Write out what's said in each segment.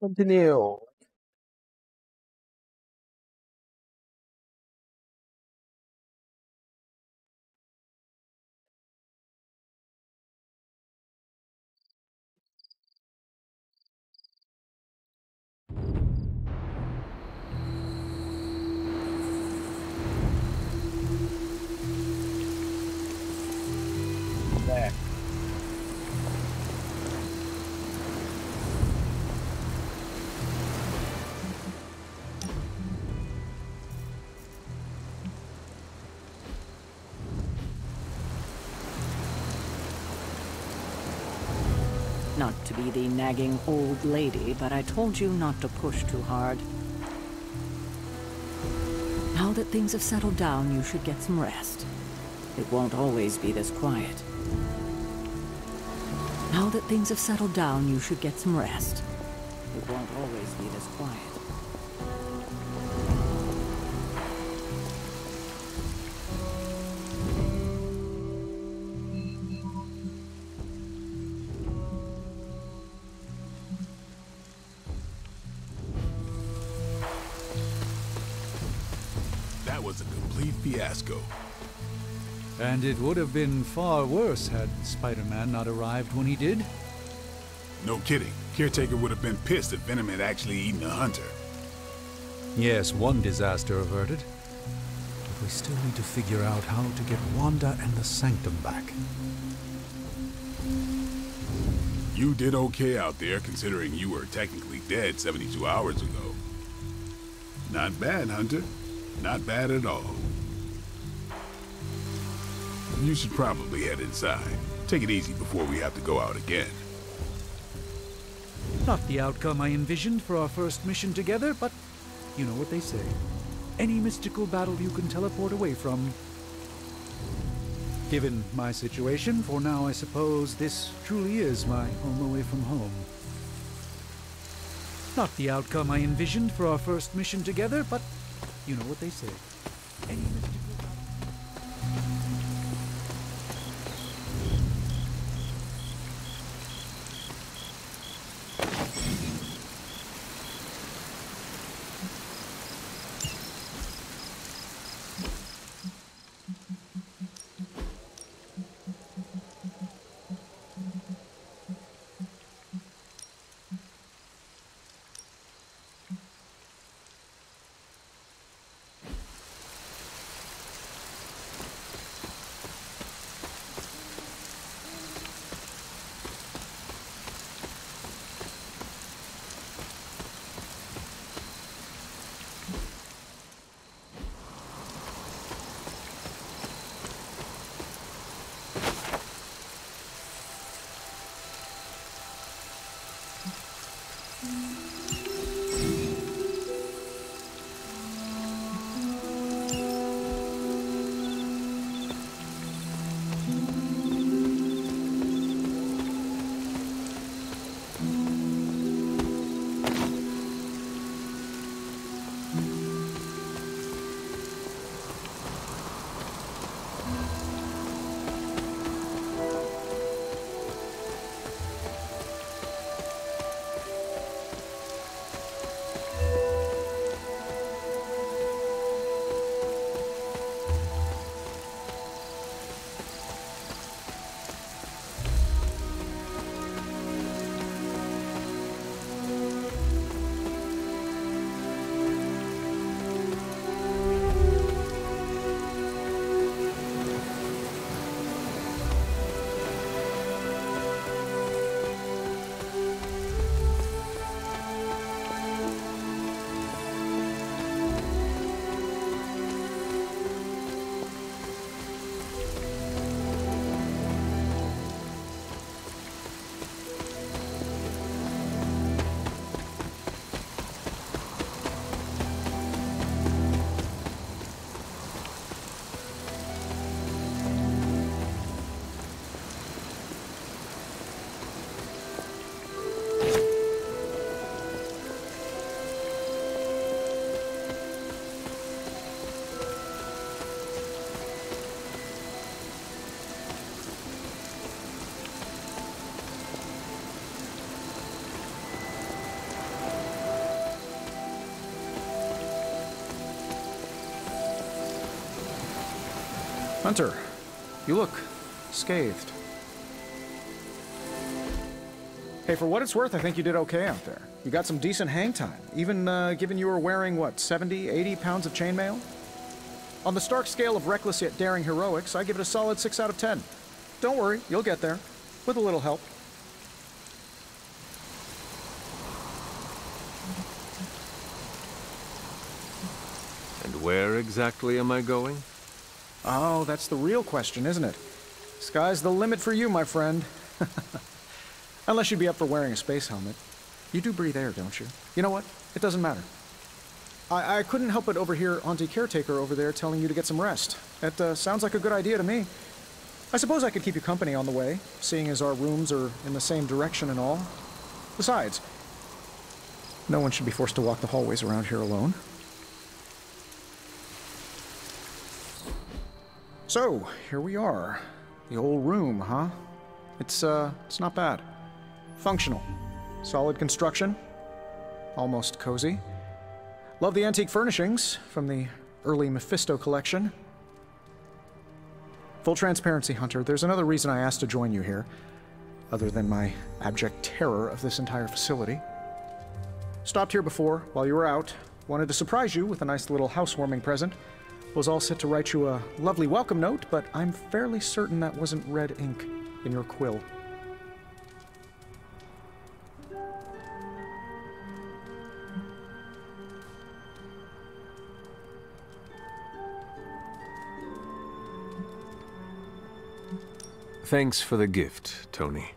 continue. Not to be the nagging old lady, but I told you not to push too hard. Now that things have settled down, you should get some rest. It won't always be this quiet. Now that things have settled down, you should get some rest. It won't always be this quiet. That was a complete fiasco. And it would have been far worse had Spider-Man not arrived when he did. No kidding. Caretaker would have been pissed if Venom had actually eaten a hunter. Yes, one disaster averted. But we still need to figure out how to get Wanda and the Sanctum back. You did okay out there, considering you were technically dead 72 hours ago. Not bad, Hunter. Not bad at all. You should probably head inside. Take it easy before we have to go out again. Not the outcome I envisioned for our first mission together, but you know what they say. Any mystical battle you can teleport away from. Given my situation, for now I suppose this truly is my home away from home. Not the outcome I envisioned for our first mission together, but you know what they say. Any mystical Hunter, you look scathed. Hey, for what it's worth, I think you did okay out there. You got some decent hang time, even given you were wearing, what, 70, 80 pounds of chainmail? On the Stark scale of reckless yet daring heroics, I give it a solid 6 out of 10. Don't worry, you'll get there, with a little help. And where exactly am I going? Oh, that's the real question, isn't it? Sky's the limit for you, my friend. Unless you'd be up for wearing a space helmet. You do breathe air, don't you? You know what? It doesn't matter. I couldn't help but overhear Auntie Caretaker over there telling you to get some rest. That sounds like a good idea to me. I suppose I could keep you company on the way, seeing as our rooms are in the same direction and all. Besides, no one should be forced to walk the hallways around here alone. So, here we are. The old room, huh? It's not bad. Functional. Solid construction. Almost cozy. Love the antique furnishings from the early Mephisto collection. Full transparency, Hunter, there's another reason I asked to join you here, other than my abject terror of this entire facility. Stopped here before, while you were out. Wanted to surprise you with a nice little housewarming present. Was all set to write you a lovely welcome note, but I'm fairly certain that wasn't red ink in your quill. Thanks for the gift, Tony.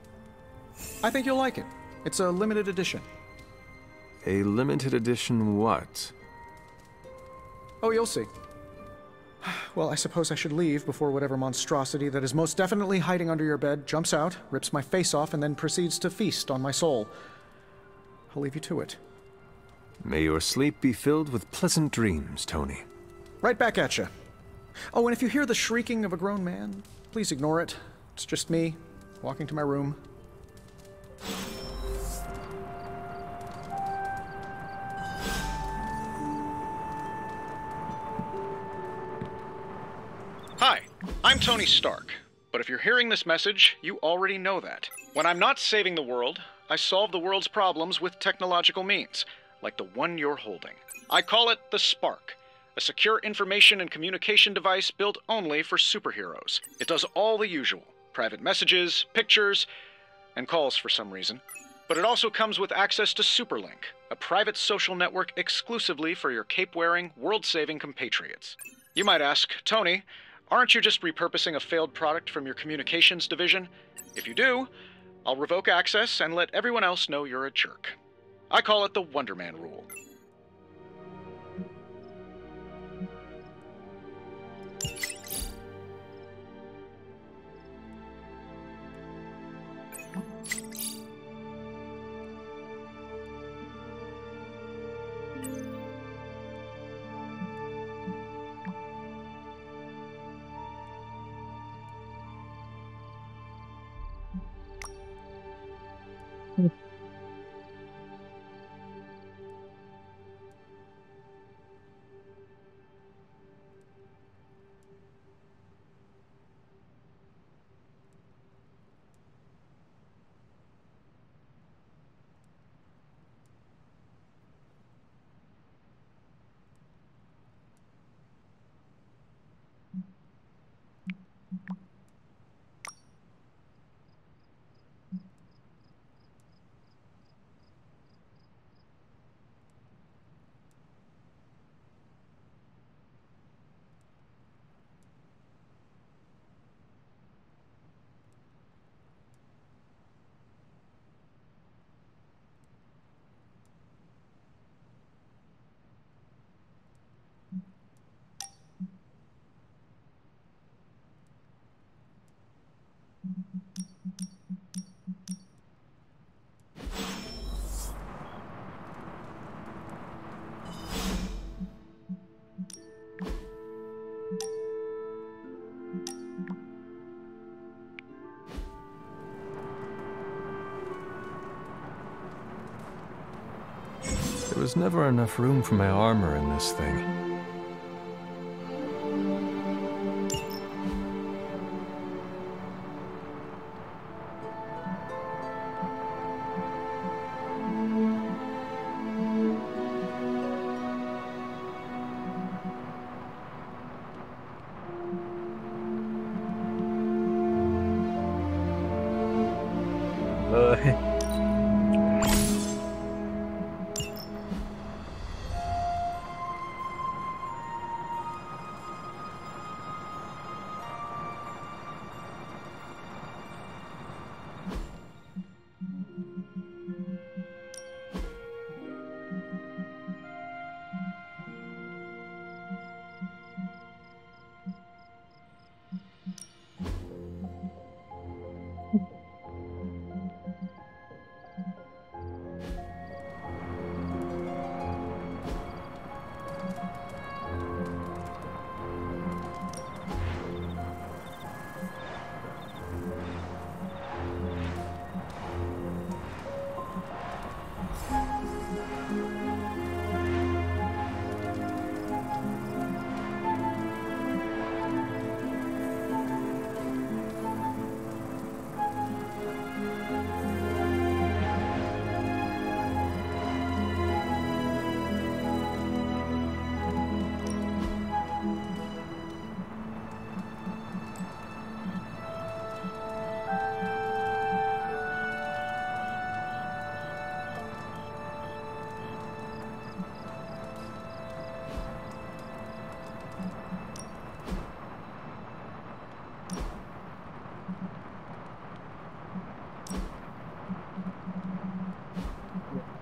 I think you'll like it. It's a limited edition. A limited edition what? Oh, you'll see. Well, I suppose I should leave before whatever monstrosity that is most definitely hiding under your bed jumps out, rips my face off, and then proceeds to feast on my soul. I'll leave you to it. May your sleep be filled with pleasant dreams, Tony. Right back at you. Oh, and if you hear the shrieking of a grown man, please ignore it. It's just me, walking to my room. Hi, I'm Tony Stark, but if you're hearing this message, you already know that. When I'm not saving the world, I solve the world's problems with technological means, like the one you're holding. I call it the Spark, a secure information and communication device built only for superheroes. It does all the usual, private messages, pictures, and calls for some reason. But it also comes with access to Superlink, a private social network exclusively for your cape-wearing, world-saving compatriots. You might ask, Tony, aren't you just repurposing a failed product from your communications division? If you do, I'll revoke access and let everyone else know you're a jerk. I call it the Wonder Man rule. There was never enough room for my armor in this thing.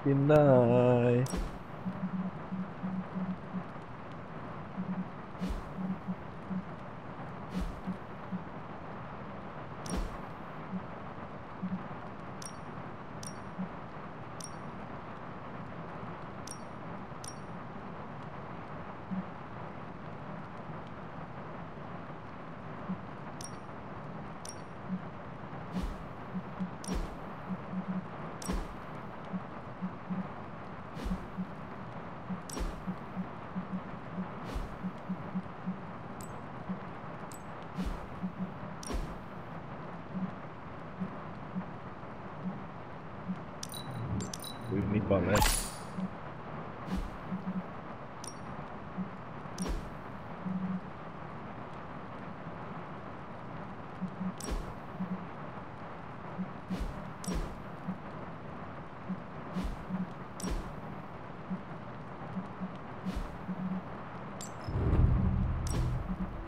กินได้ดูนี่ก่อนเลย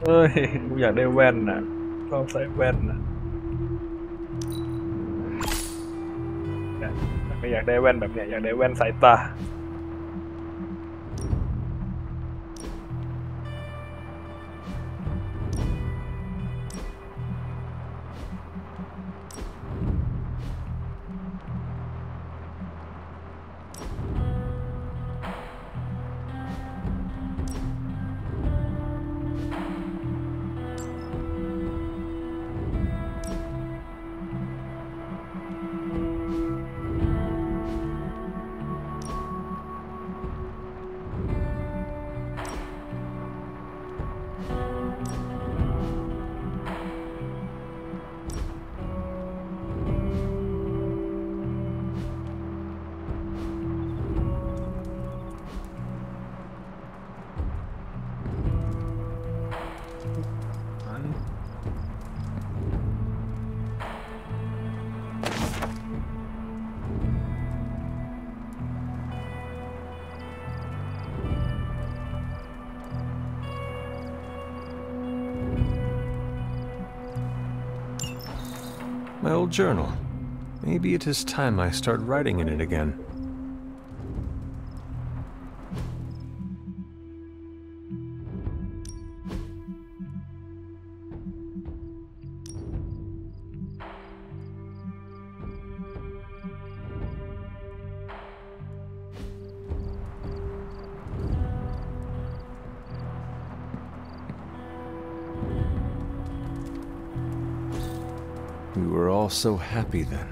เอ้ยกูอยากได้แว่นน่ะชอบใส่แว่นน่ะไม่อยากได้แว่นแบบเนี้ยอยากได้แว่นสายตาMy old journal. Maybe it is time I start writing in it again. We were all so happy then.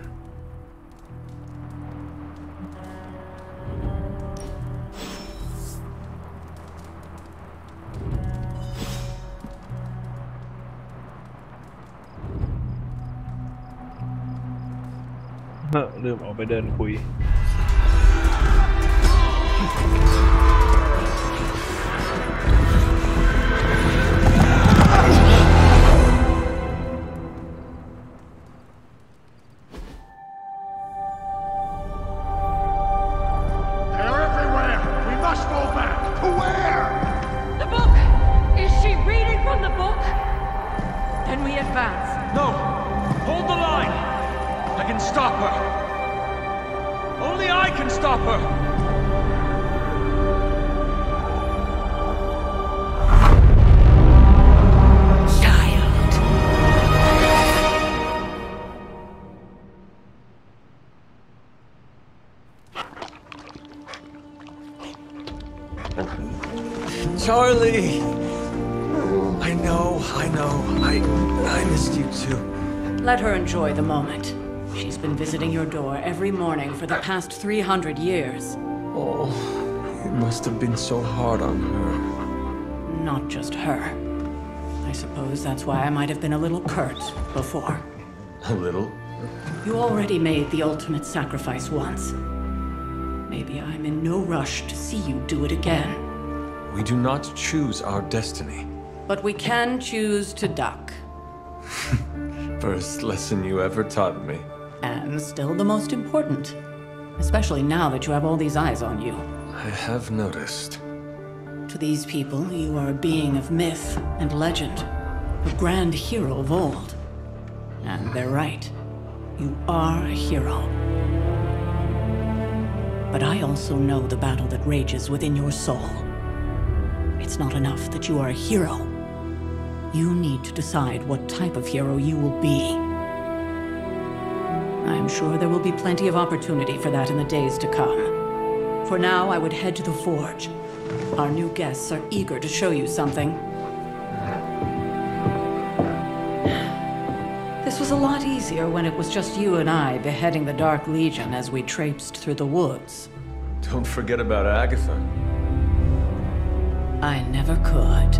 ลืมออกไปเดินคุยCharlie! I know. I missed you too. Let her enjoy the moment. She's been visiting your door every morning for the past 300 years. Oh, it must have been so hard on her. Not just her. I suppose that's why I might have been a little curt before. A little? You already made the ultimate sacrifice once. Maybe I'm in no rush to see you do it again. We do not choose our destiny. But we can choose to duck. First lesson you ever taught me. And still the most important. Especially now that you have all these eyes on you. I have noticed. To these people, you are a being of myth and legend. A grand hero of old. And they're right. You are a hero. But I also know the battle that rages within your soul. It's not enough that you are a hero. You need to decide what type of hero you will be. I am sure there will be plenty of opportunity for that in the days to come. For now, I would head to the forge. Our new guests are eager to show you something. This was a lot easier when it was just you and I beheading the Dark Legion as we traipsed through the woods. Don't forget about Agatha. I never could.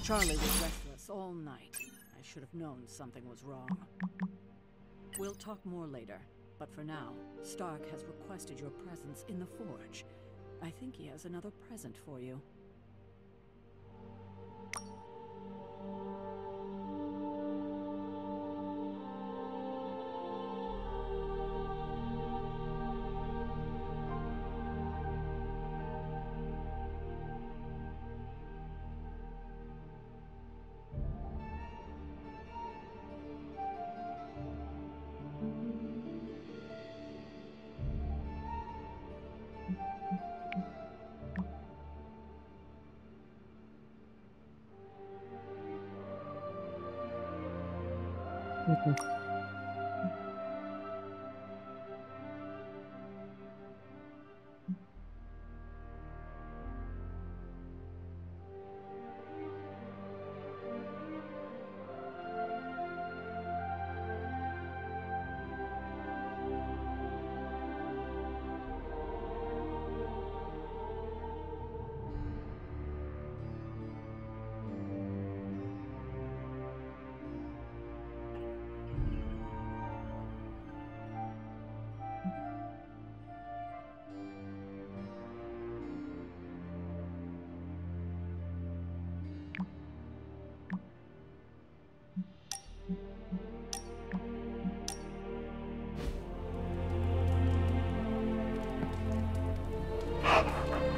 Charlie was restless all night. I should have known something was wrong. We'll talk more later, but for now, Stark has requested your presence in the forge. I think he has another present for you.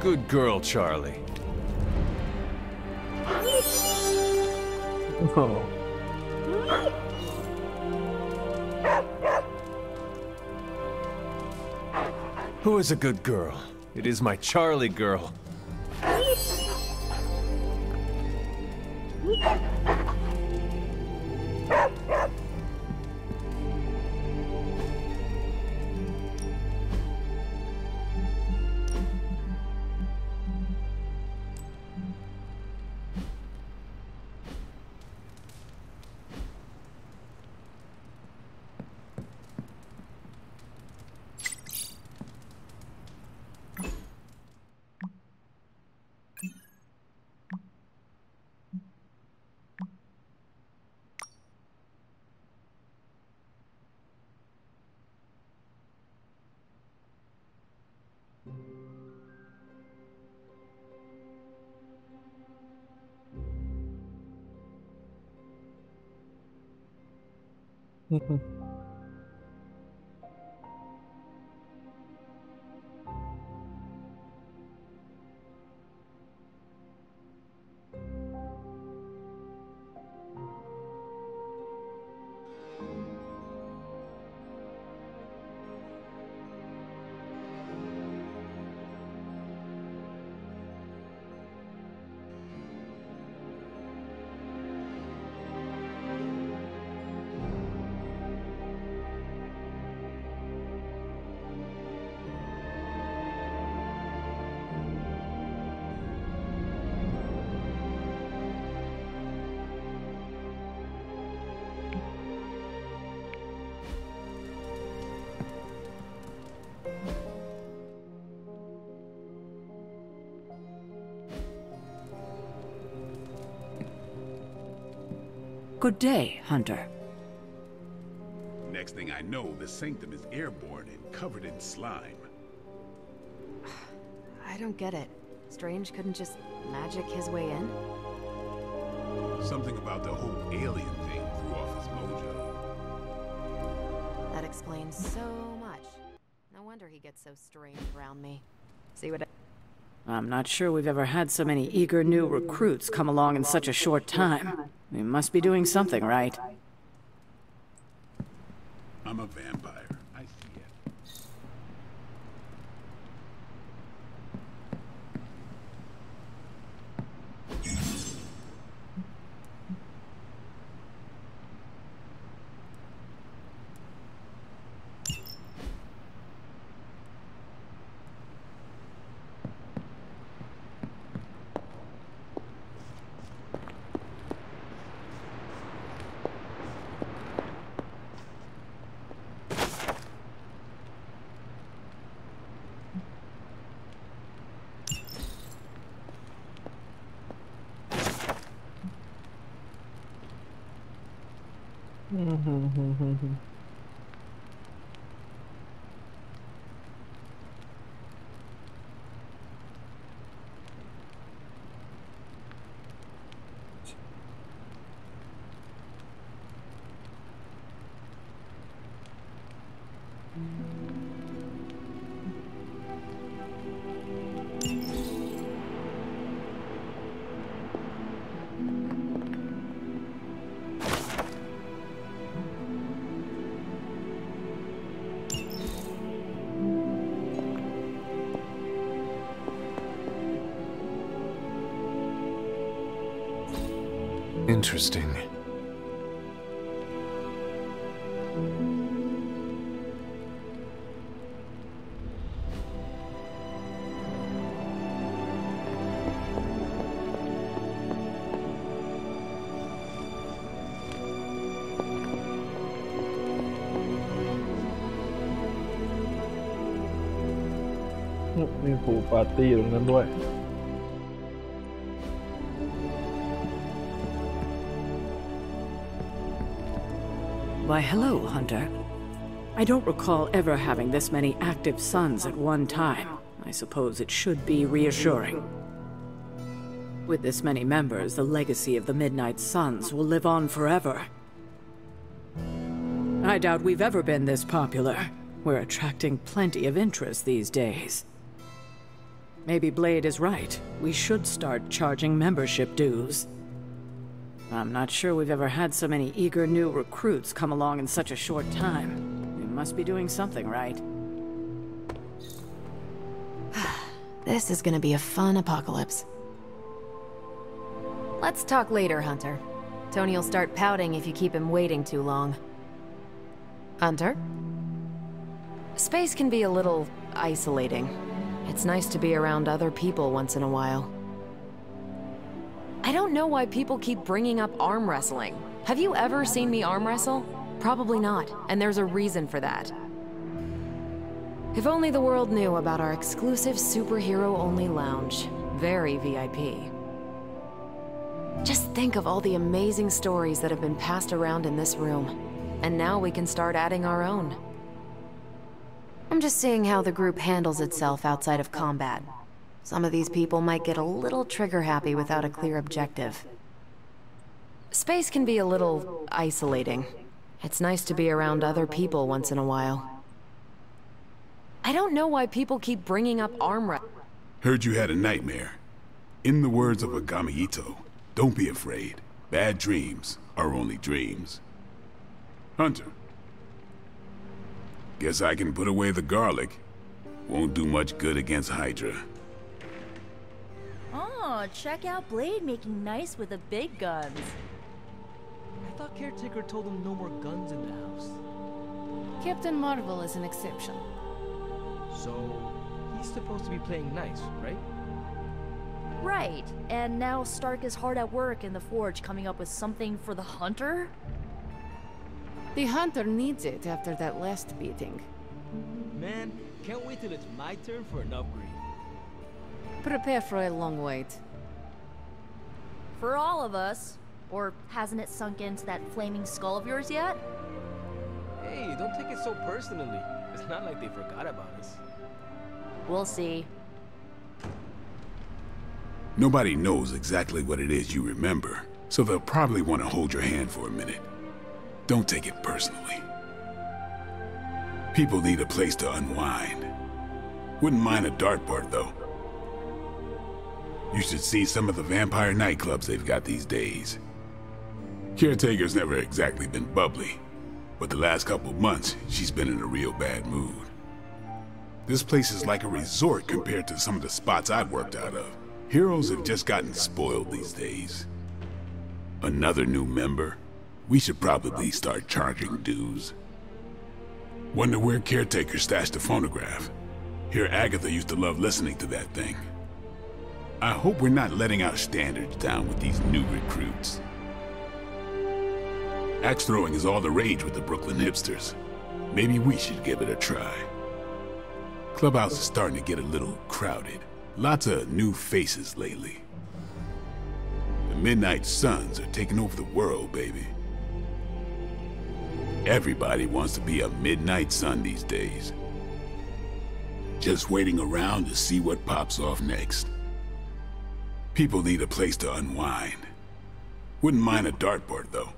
Good girl, Charlie. Oh. Who is a good girl? It is my Charlie girl. Good day, Hunter. Next thing I know, the sanctum is airborne and covered in slime. I don't get it. Strange couldn't just magic his way in? Something about the whole alien thing threw off his mojo. That explains so much. No wonder he gets so strange around me. See what I'm not sure we've ever had so many eager new recruits come along in such a short time. We must be doing something right. I'm a vampire. I see it. Interesting.มีผูปาร์ตี้ตรงนั้นด้วย Why, hello, Hunter. I don't recall ever having this many active suns at one time. I suppose it should be reassuring. With this many members, the legacy of the Midnight Suns will live on forever. I doubt we've ever been this popular. We're attracting plenty of interest these days. Maybe Blade is right. We should start charging membership dues. I'm not sure we've ever had so many eager new recruits come along in such a short time. We must be doing something right. This is gonna be a fun apocalypse. Let's talk later, Hunter. Tony'll start pouting if you keep him waiting too long. Hunter? Space can be a little isolating. It's nice to be around other people once in a while. I don't know why people keep bringing up arm wrestling. Have you ever seen me arm wrestle? Probably not, and there's a reason for that. If only the world knew about our exclusive superhero-only lounge. Very VIP. Just think of all the amazing stories that have been passed around in this room. And now we can start adding our own. I'm just seeing how the group handles itself outside of combat. Some of these people might get a little trigger-happy without a clear objective. Space can be a little isolating. It's nice to be around other people once in a while. I don't know why people keep bringing up arm wrestling. Heard you had a nightmare. In the words of a Gamito, don't be afraid. Bad dreams are only dreams. Hunter. Guess I can put away the garlic. Won't do much good against Hydra. Oh, check out Blade making nice with the big guns. I thought Caretaker told him no more guns in the house. Captain Marvel is an exception. So, he's supposed to be playing nice, right? Right, and now Stark is hard at work in the Forge coming up with something for the Hunter? The Hunter needs it after that last beating. Man, can't wait till it's my turn for an upgrade. Prepare for a long wait. For all of us. Or hasn't it sunk into that flaming skull of yours yet? Hey, don't take it so personally. It's not like they forgot about us. We'll see. Nobody knows exactly what it is you remember, so they'll probably want to hold your hand for a minute. Don't take it personally. People need a place to unwind. Wouldn't mind a dartboard, though. You should see some of the vampire nightclubs they've got these days. Caretaker's never exactly been bubbly, but the last couple months, she's been in a real bad mood. This place is like a resort compared to some of the spots I've worked out of. Heroes have just gotten spoiled these days. Another new member? We should probably start charging dues. Wonder where Caretaker stashed the phonograph. Hear Agatha used to love listening to that thing. I hope we're not letting our standards down with these new recruits. Axe throwing is all the rage with the Brooklyn hipsters. Maybe we should give it a try. Clubhouse is starting to get a little crowded. Lots of new faces lately. The Midnight Suns are taking over the world, baby. Everybody wants to be a Midnight Sun these days. Just waiting around to see what pops off next. People need a place to unwind. Wouldn't mind a dartboard, though.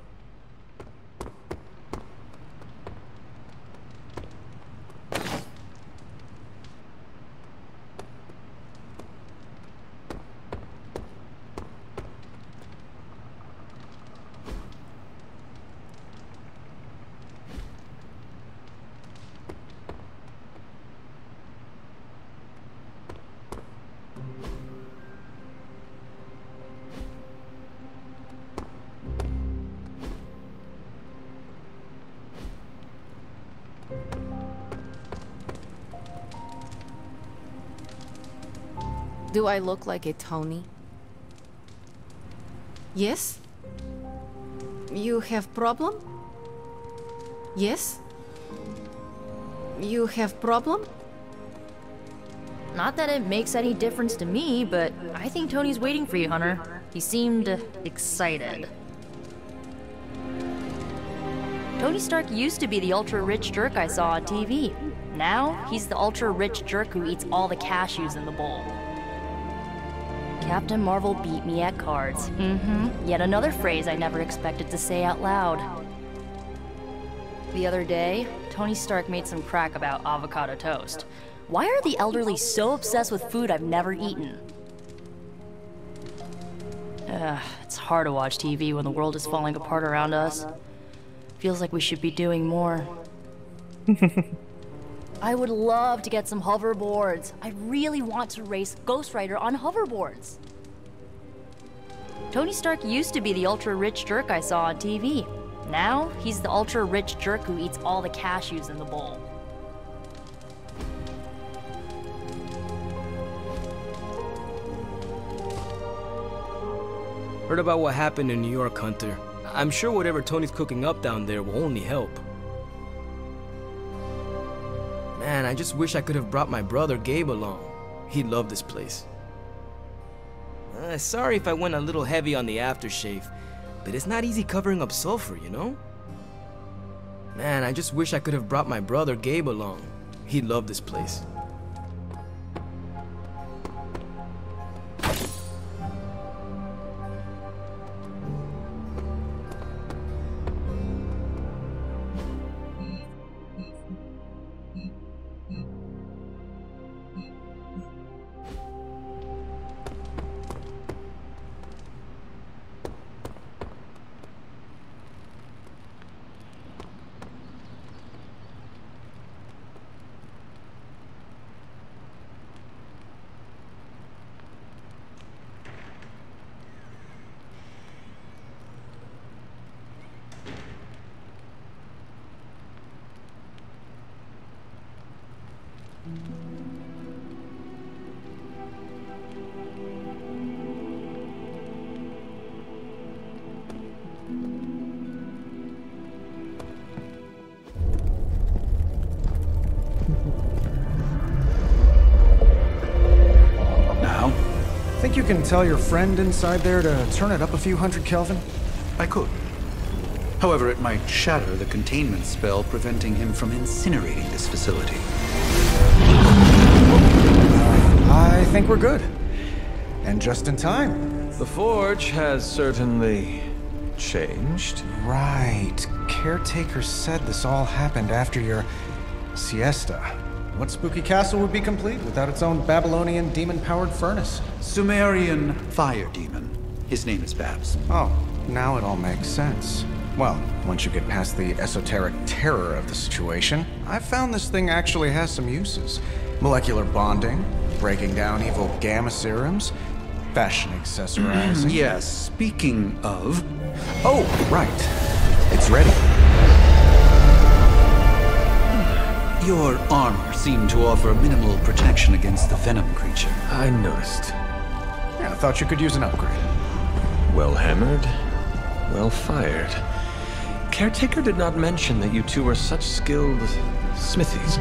Do I look like a Tony? Yes? You have problem? Yes? You have problem? Not that it makes any difference to me, but I think Tony's waiting for you, Hunter. He seemed excited. Tony Stark used to be the ultra-rich jerk I saw on TV. Now, he's the ultra-rich jerk who eats all the cashews in the bowl. Captain Marvel beat me at cards. Yet another phrase I never expected to say out loud. The other day, Tony Stark made some crack about avocado toast. Why are the elderly so obsessed with food I've never eaten? It's hard to watch TV when the world is falling apart around us. Feels like we should be doing more. I would love to get some hoverboards. I really want to race Ghost Rider on hoverboards. Tony Stark used to be the ultra-rich jerk I saw on TV. Now, he's the ultra-rich jerk who eats all the cashews in the bowl. Heard about what happened in New York, Hunter. I'm sure whatever Tony's cooking up down there will only help. Man, I just wish I could have brought my brother Gabe along. He'd love this place. Sorry if I went a little heavy on the aftershave, but it's not easy covering up sulfur, you know? Man, I just wish I could have brought my brother Gabe along. He'd love this place. Think you can tell your friend inside there to turn it up a few hundred Kelvin? I could. However, it might shatter the containment spell preventing him from incinerating this facility. I think we're good. And just in time. The Forge has certainly changed. Right. Caretaker said this all happened after your siesta. What spooky castle would be complete without its own Babylonian demon-powered furnace? Sumerian fire demon. His name is Babs. Oh, now it all makes sense. Well, once you get past the esoteric terror of the situation, I've found this thing actually has some uses. Molecular bonding, breaking down evil gamma serums, fashion accessorizing. Yes, speaking of... Oh, right. It's ready. Your armor seemed to offer minimal protection against the venom creature. I noticed. Yeah, I thought you could use an upgrade. Well hammered, well fired. Caretaker did not mention that you two were such skilled smithies.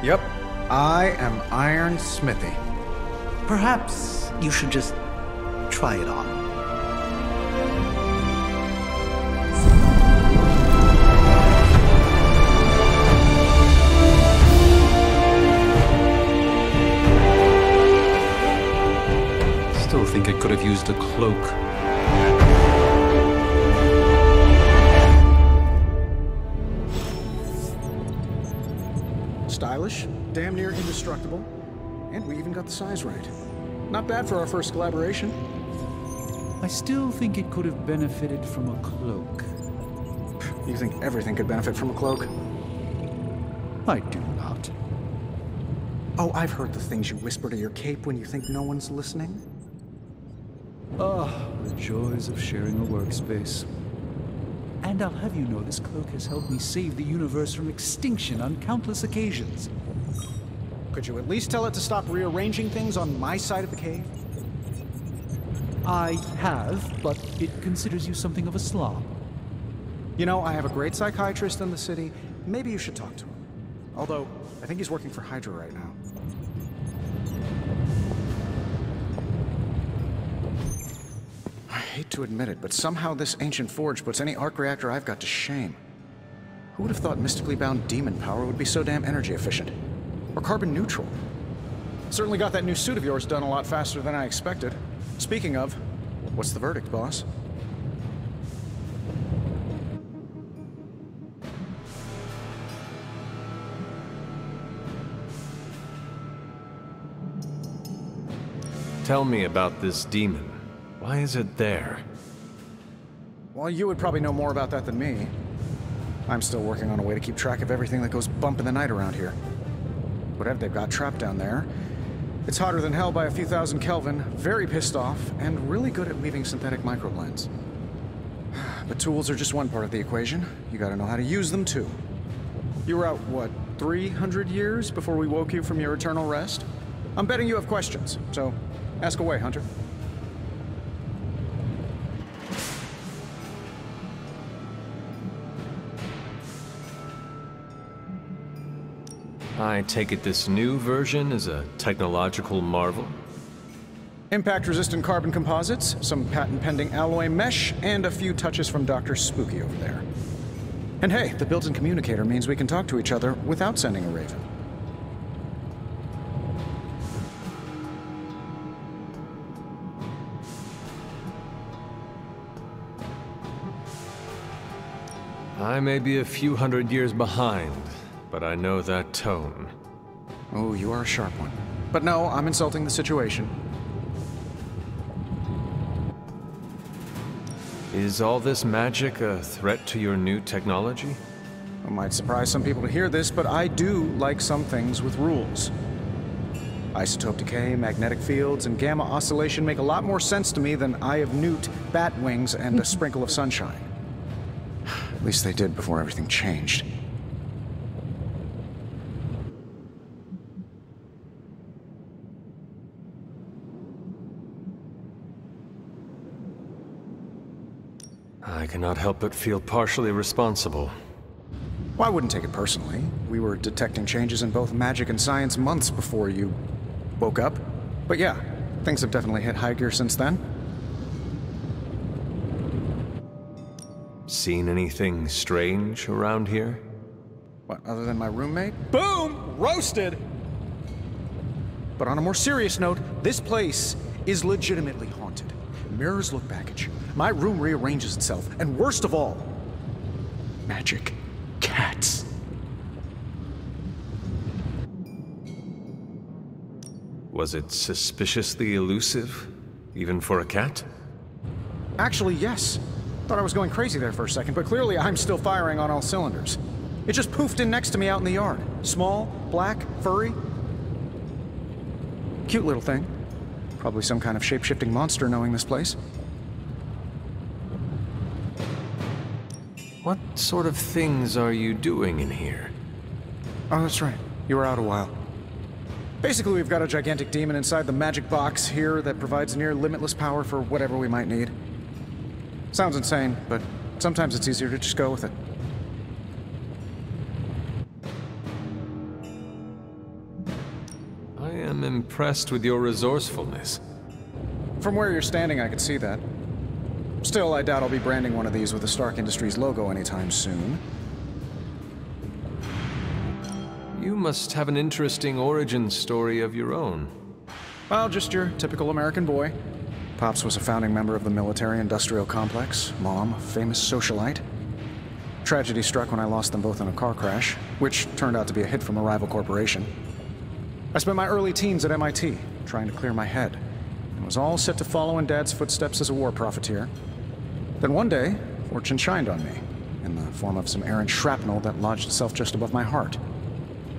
Yep, I am Iron Smithy. Perhaps you should just try it on. Still think I could have used a cloak. Stylish, damn near indestructible, and we even got the size right. Not bad for our first collaboration. I still think it could have benefited from a cloak. You think everything could benefit from a cloak? I do not. Oh, I've heard the things you whisper to your cape when you think no one's listening. Ah, the joys of sharing a workspace. And I'll have you know this cloak has helped me save the universe from extinction on countless occasions. Could you at least tell it to stop rearranging things on my side of the cave? I have, but it considers you something of a slob. You know, I have a great psychiatrist in the city. Maybe you should talk to him. Although, I think he's working for Hydra right now. I hate to admit it, but somehow this ancient forge puts any arc reactor I've got to shame. Who would have thought mystically bound demon power would be so damn energy efficient? Or carbon neutral? Certainly got that new suit of yours done a lot faster than I expected. Speaking of, what's the verdict, boss? Tell me about this demon. Why is it there? Well, you would probably know more about that than me. I'm still working on a way to keep track of everything that goes bump in the night around here. Whatever they've got trapped down there, it's hotter than hell by a few thousand Kelvin, very pissed off, and really good at weaving synthetic microblends. But tools are just one part of the equation. You gotta know how to use them, too. You were out, what, 300 years before we woke you from your eternal rest? I'm betting you have questions, so ask away, Hunter. I take it this new version is a technological marvel? Impact-resistant carbon composites, some patent-pending alloy mesh, and a few touches from Dr. Spooky over there. And hey, the built-in communicator means we can talk to each other without sending a raven. I may be a few hundred years behind, but I know that tone. Oh, you are a sharp one. But no, I'm insulting the situation. Is all this magic a threat to your new technology? It might surprise some people to hear this, but I do like some things with rules. Isotope decay, magnetic fields, and gamma oscillation make a lot more sense to me than Eye of Newt, bat wings, and a sprinkle of sunshine. At least they did before everything changed. I cannot help but feel partially responsible. Well, I wouldn't take it personally. We were detecting changes in both magic and science months before you woke up. But yeah, things have definitely hit high gear since then. Seen anything strange around here? What, other than my roommate? Boom! Roasted! But on a more serious note, this place is legitimately haunted. Mirrors look back at you. My room rearranges itself. And worst of all, magic cats. Was it suspiciously elusive, even for a cat? Actually, yes. Thought I was going crazy there for a second, but clearly I'm still firing on all cylinders. It just poofed in next to me out in the yard. Small, black, furry. Cute little thing. Probably some kind of shape-shifting monster knowing this place. What sort of things are you doing in here? Oh, that's right. You were out a while. Basically, we've got a gigantic demon inside the magic box here that provides near limitless power for whatever we might need. Sounds insane, but sometimes it's easier to just go with it. I am impressed with your resourcefulness. From where you're standing, I could see that. Still, I doubt I'll be branding one of these with the Stark Industries logo anytime soon. You must have an interesting origin story of your own. Well, just your typical American boy. Pops was a founding member of the military-industrial complex. Mom, a famous socialite. Tragedy struck when I lost them both in a car crash, which turned out to be a hit from a rival corporation. I spent my early teens at MIT, trying to clear my head, and was all set to follow in Dad's footsteps as a war profiteer. Then one day, fortune shined on me, in the form of some errant shrapnel that lodged itself just above my heart.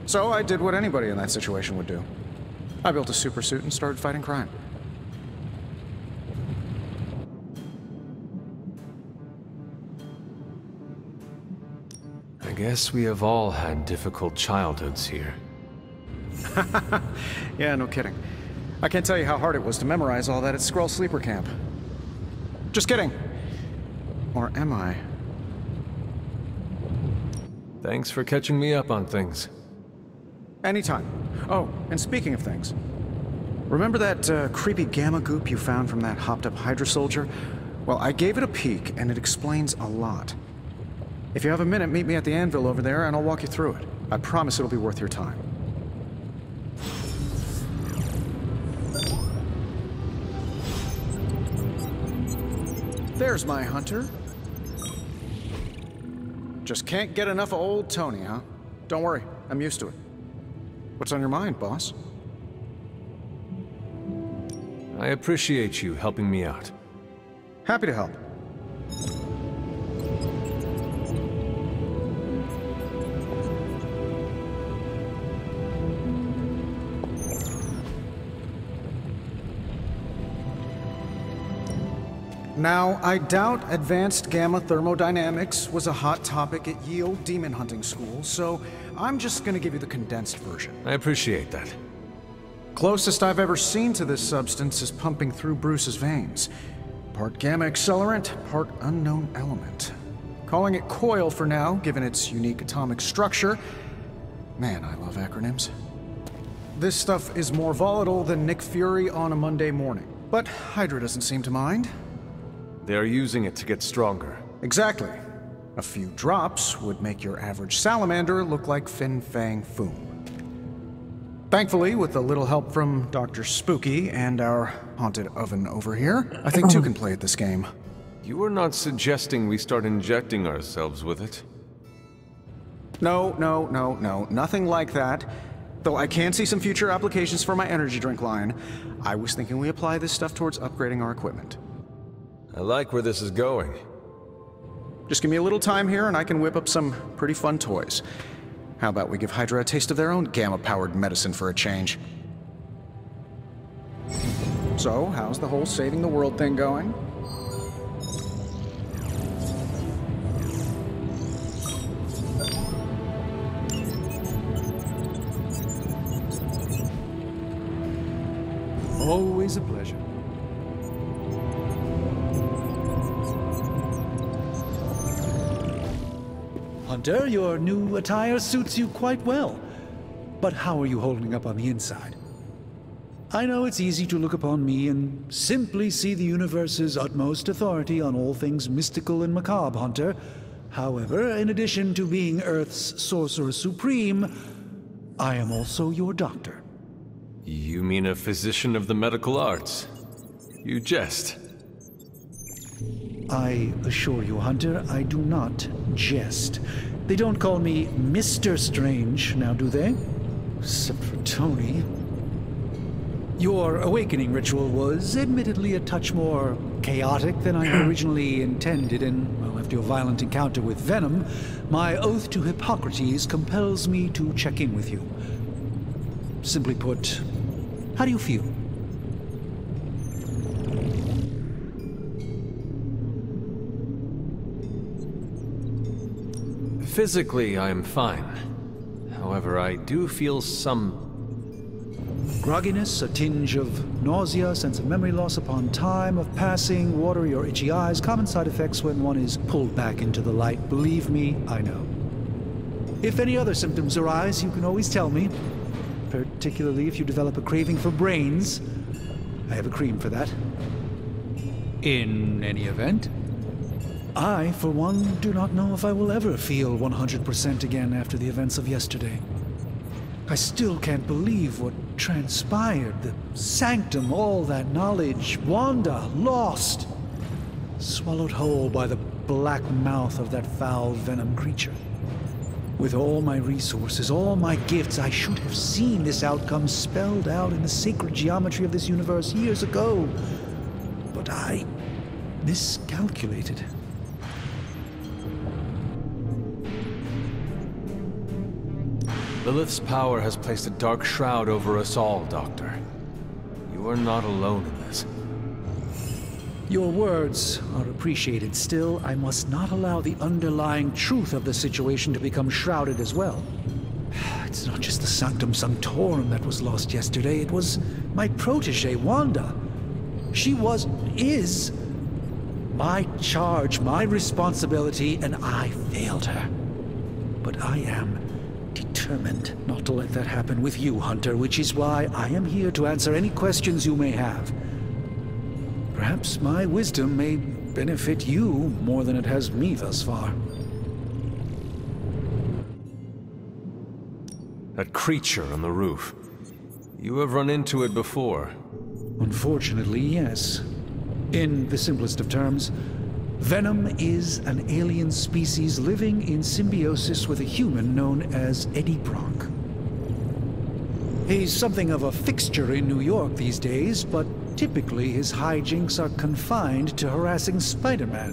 So I did what anybody in that situation would do. I built a supersuit and started fighting crime. I guess we have all had difficult childhoods here. Yeah, no kidding. I can't tell you how hard it was to memorize all that at Skrull Sleeper Camp. Just kidding. Or am I? Thanks for catching me up on things. Anytime. Oh, and speaking of things, remember that creepy gamma goop you found from that hopped-up Hydra soldier? Well, I gave it a peek, and it explains a lot. If you have a minute, meet me at the anvil over there, and I'll walk you through it. I promise it'll be worth your time. There's my hunter. Just can't get enough of old Tony, huh? Don't worry, I'm used to it. What's on your mind, boss? I appreciate you helping me out. Happy to help. Now, I doubt advanced gamma thermodynamics was a hot topic at Ye Olde Demon Hunting School, so I'm just gonna give you the condensed version. I appreciate that. Closest I've ever seen to this substance is pumping through Bruce's veins. Part gamma accelerant, part unknown element. Calling it coil for now, given its unique atomic structure. Man, I love acronyms. This stuff is more volatile than Nick Fury on a Monday morning, but Hydra doesn't seem to mind. They're using it to get stronger. Exactly. A few drops would make your average salamander look like Fin Fang Foom. Thankfully, with a little help from Dr. Spooky and our haunted oven over here, I think two can play at this game. You are not suggesting we start injecting ourselves with it? No, nothing like that. Though I can see some future applications for my energy drink line. I was thinking we apply this stuff towards upgrading our equipment. I like where this is going. Just give me a little time here and I can whip up some pretty fun toys. How about we give Hydra a taste of their own gamma-powered medicine for a change? So, how's the whole saving the world thing going? Always a pleasure. Hunter, your new attire suits you quite well. But how are you holding up on the inside? I know it's easy to look upon me and simply see the universe's utmost authority on all things mystical and macabre, Hunter. However, in addition to being Earth's Sorcerer Supreme, I am also your doctor. You mean a physician of the medical arts? You jest. I assure you, Hunter, I do not jest. They don't call me Mr. Strange, now do they? Except for Tony. Your awakening ritual was admittedly a touch more chaotic than I originally intended, and, well, after your violent encounter with Venom, my oath to Hippocrates compels me to check in with you. Simply put, how do you feel? Physically, I am fine. However, I do feel some grogginess, a tinge of nausea, sense of memory loss upon time of passing, watery or itchy eyes, common side effects when one is pulled back into the light. Believe me, I know. If any other symptoms arise, you can always tell me, particularly if you develop a craving for brains. I have a cream for that. In any event, I, for one, do not know if I will ever feel 100% again after the events of yesterday. I still can't believe what transpired. The sanctum, all that knowledge, Wanda, lost. Swallowed whole by the black mouth of that foul venom creature. With all my resources, all my gifts, I should have seen this outcome spelled out in the sacred geometry of this universe years ago. But I miscalculated. Lilith's power has placed a dark shroud over us all, Doctor. You are not alone in this. Your words are appreciated. Still, I must not allow the underlying truth of the situation to become shrouded as well. It's not just the Sanctum Sanctorum that was lost yesterday. It was my protege, Wanda. She is my charge, my responsibility, and I failed her. But I am determined not to let that happen with you, Hunter, which is why I am here to answer any questions you may have. Perhaps my wisdom may benefit you more than it has me thus far. That creature on the roof. You have run into it before. Unfortunately, yes. In the simplest of terms, Venom is an alien species living in symbiosis with a human known as Eddie Brock. He's something of a fixture in New York these days, but typically his hijinks are confined to harassing Spider-Man.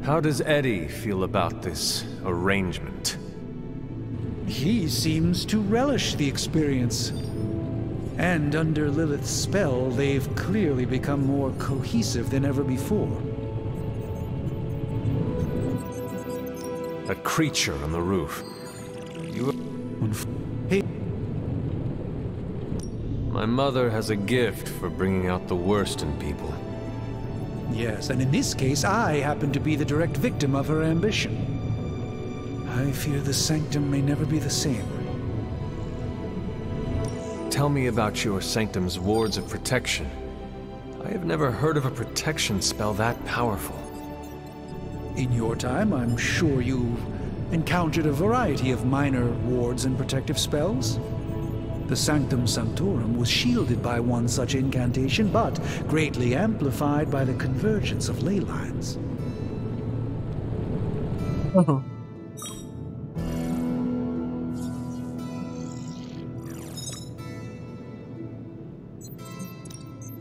How does Eddie feel about this arrangement? He seems to relish the experience. And under Lilith's spell, they've clearly become more cohesive than ever before. That creature on the roof. My mother has a gift for bringing out the worst in people. Yes, and in this case, I happen to be the direct victim of her ambition. I fear the Sanctum may never be the same. Tell me about your Sanctum's wards of protection. I have never heard of a protection spell that powerful. In your time, I'm sure you've encountered a variety of minor wards and protective spells. The Sanctum Sanctorum was shielded by one such incantation, but greatly amplified by the convergence of ley lines.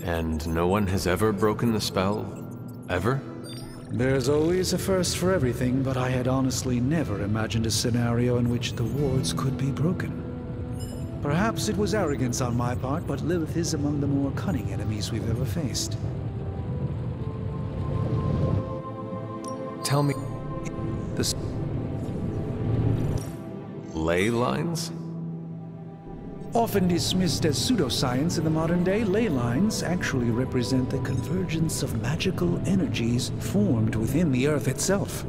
And no one has ever broken the spell? Ever? There's always a first for everything, but I had honestly never imagined a scenario in which the wards could be broken. Perhaps it was arrogance on my part, but Lilith is among the more cunning enemies we've ever faced. Tell me... the... ley lines? Often dismissed as pseudoscience in the modern day, ley lines actually represent the convergence of magical energies formed within the Earth itself.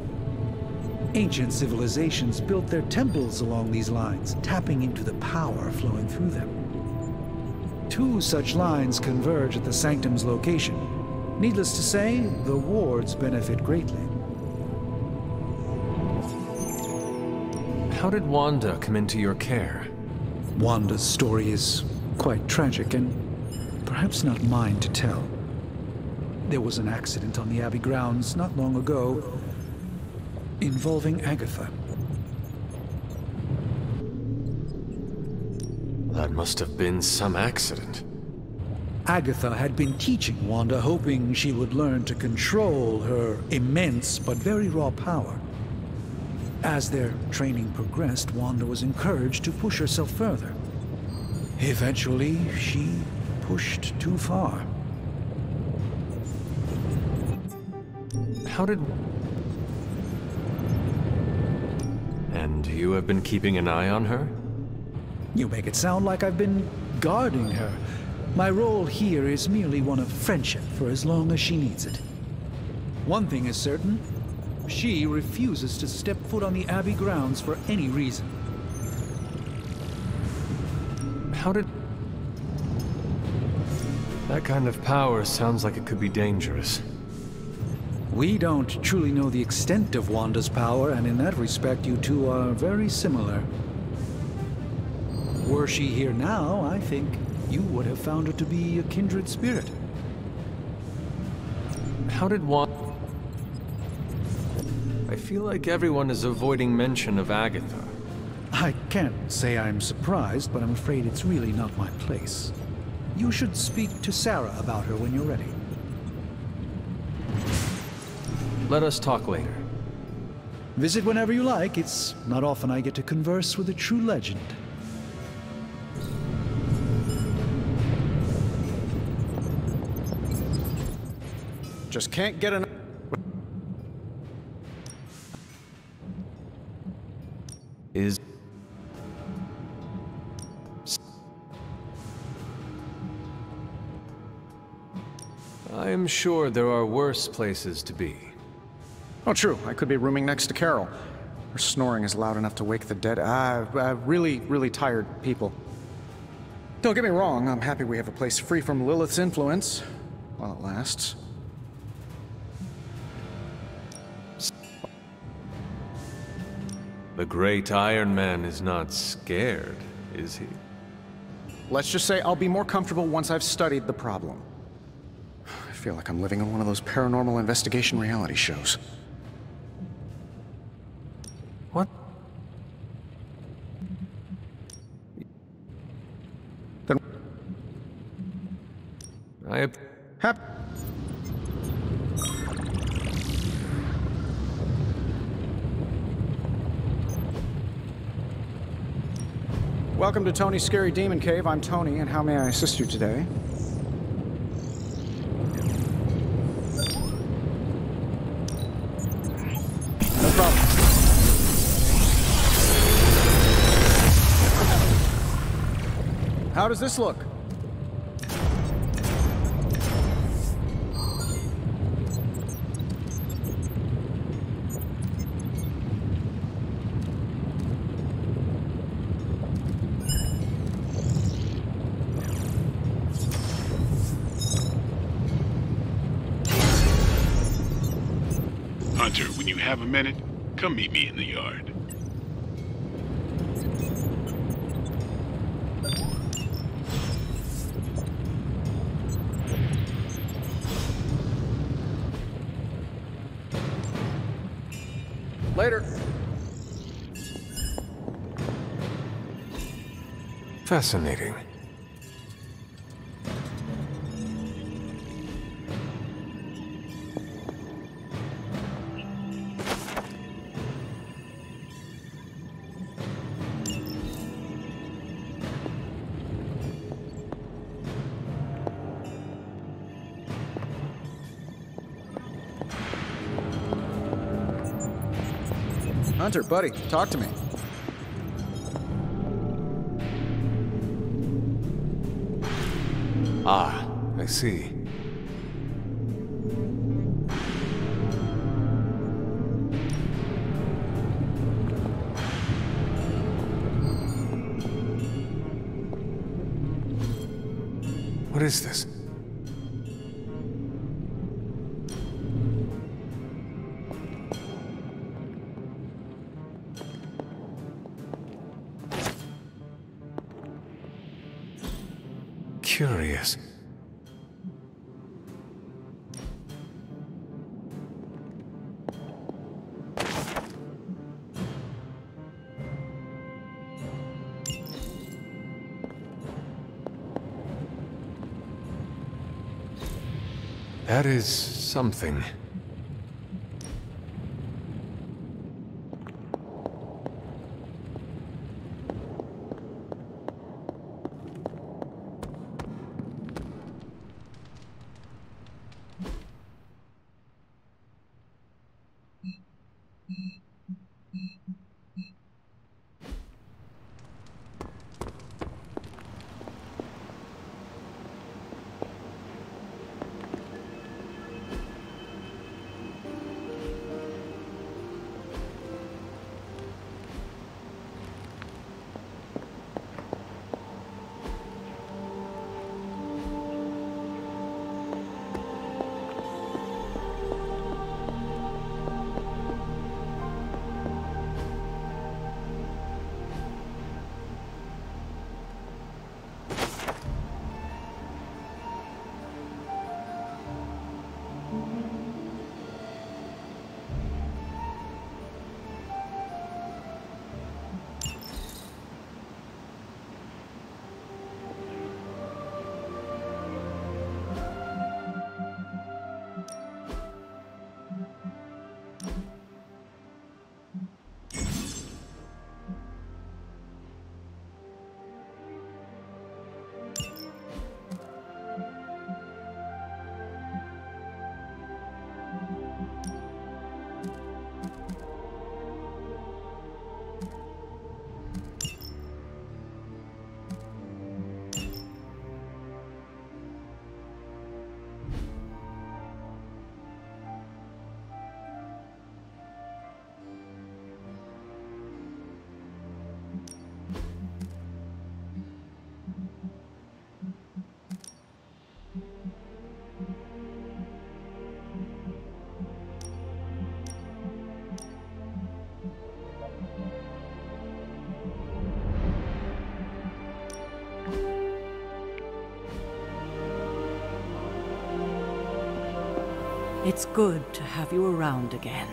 Ancient civilizations built their temples along these lines, tapping into the power flowing through them. Two such lines converge at the Sanctum's location. Needless to say, the wards benefit greatly. How did Wanda come into your care? Wanda's story is quite tragic and perhaps not mine to tell. There was an accident on the Abbey grounds not long ago. involving Agatha. That must have been some accident. Agatha had been teaching Wanda, hoping she would learn to control her immense but very raw power. As their training progressed, Wanda was encouraged to push herself further. Eventually, she pushed too far. How did... And you have been keeping an eye on her? You make it sound like I've been guarding her. My role here is merely one of friendship for as long as she needs it. One thing is certain. She refuses to step foot on the Abbey grounds for any reason. How did... That kind of power sounds like it could be dangerous. We don't truly know the extent of Wanda's power, and in that respect, you two are very similar. Were she here now, I think you would have found her to be a kindred spirit. How did Wanda... I feel like everyone is avoiding mention of Agatha. I can't say I'm surprised, but I'm afraid it's really not my place. You should speak to Sarah about her when you're ready. Let us talk later. Visit whenever you like. It's not often I get to converse with a true legend. Just can't get enough. Is... I am sure there are worse places to be. Oh, true. I could be rooming next to Carol. Her snoring is loud enough to wake the dead. Really tired people. Don't get me wrong, I'm happy we have a place free from Lilith's influence, while it lasts. The great Iron Man is not scared, is he? Let's just say I'll be more comfortable once I've studied the problem. I feel like I'm living in one of those paranormal investigation reality shows. What? Then... I... Welcome to Tony's Scary Demon Cave. I'm Tony, and how may I assist you today? No problem. How does this look? Hunter, when you have a minute, come meet me in the yard. Later. Fascinating. Hunter, buddy, talk to me. Ah, I see. What is this? Curious. That is something. It's good to have you around again.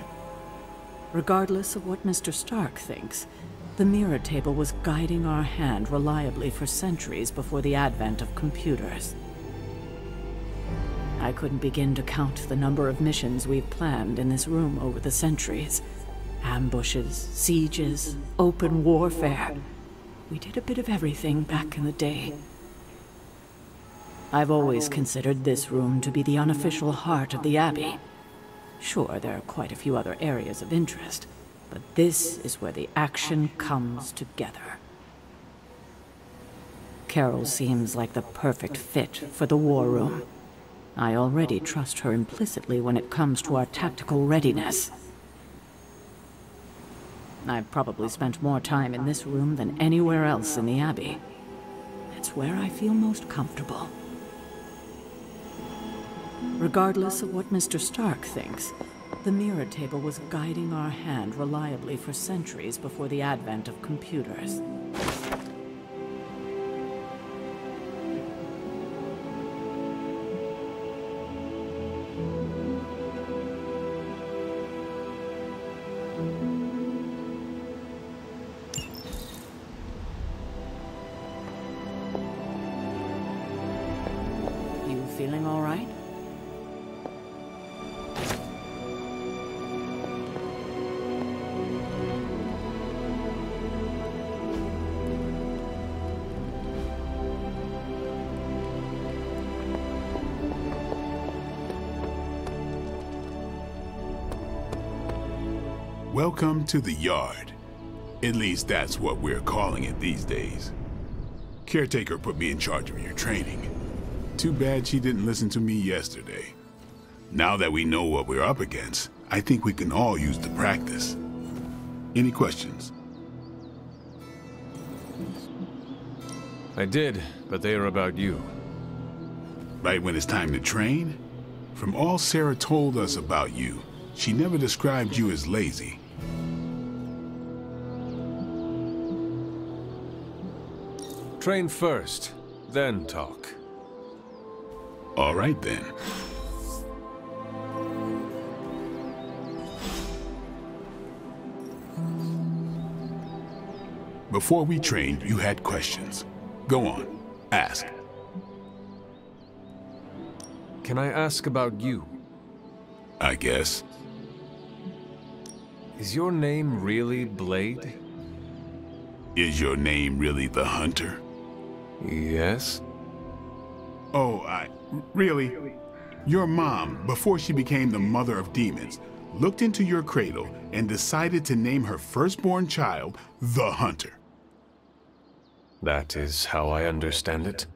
Regardless of what Mr. Stark thinks, the mirror table was guiding our hand reliably for centuries before the advent of computers. I couldn't begin to count the number of missions we've planned in this room over the centuries. Ambushes, sieges, open warfare. We did a bit of everything back in the day. I've always considered this room to be the unofficial heart of the Abbey. Sure, there are quite a few other areas of interest, but this is where the action comes together. Carol seems like the perfect fit for the war room. I already trust her implicitly when it comes to our tactical readiness. I've probably spent more time in this room than anywhere else in the Abbey. It's where I feel most comfortable. Regardless of what Mr. Stark thinks, the mirror table was guiding our hand reliably for centuries before the advent of computers. You feeling all right? Welcome to the yard. At least that's what we're calling it these days. Caretaker put me in charge of your training. Too bad she didn't listen to me yesterday. Now that we know what we're up against, I think we can all use the practice. Any questions? I did, but they are about you. Right when it's time to train? From all Sarah told us about you, she never described you as lazy. Train first, then talk. All right, then. Before we trained, you had questions. Go on, ask. Can I ask about you? I guess. Is your name really Blade? Is your name really the Hunter? Yes. Oh, really? Your mom, before she became the mother of demons, looked into your cradle and decided to name her firstborn child the Hunter. That is how I understand it.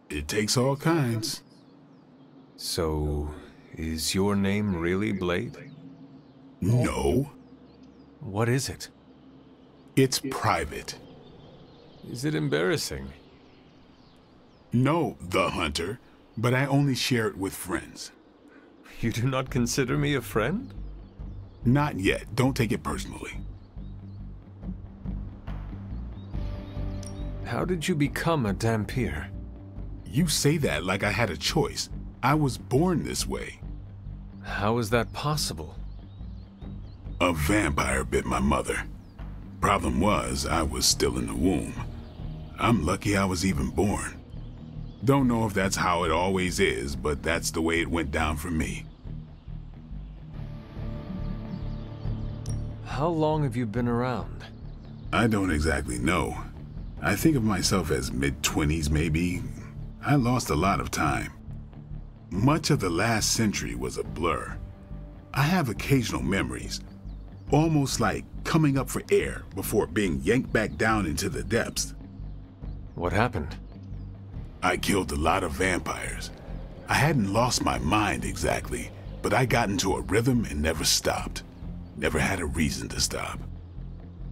It takes all kinds. So, is your name really Blade? No. What is it? It's private. Is it embarrassing? No, the Hunter, but I only share it with friends. You do not consider me a friend? Not yet. Don't take it personally. How did you become a Dhampir? You say that like I had a choice. I was born this way. How is that possible? A vampire bit my mother. Problem was, I was still in the womb. I'm lucky I was even born. Don't know if that's how it always is, but that's the way it went down for me. How long have you been around? I don't exactly know. I think of myself as mid-20s maybe. I lost a lot of time. Much of the last century was a blur. I have occasional memories, almost like coming up for air before being yanked back down into the depths. What happened? I killed a lot of vampires. I hadn't lost my mind exactly, but I got into a rhythm and never stopped. Never had a reason to stop.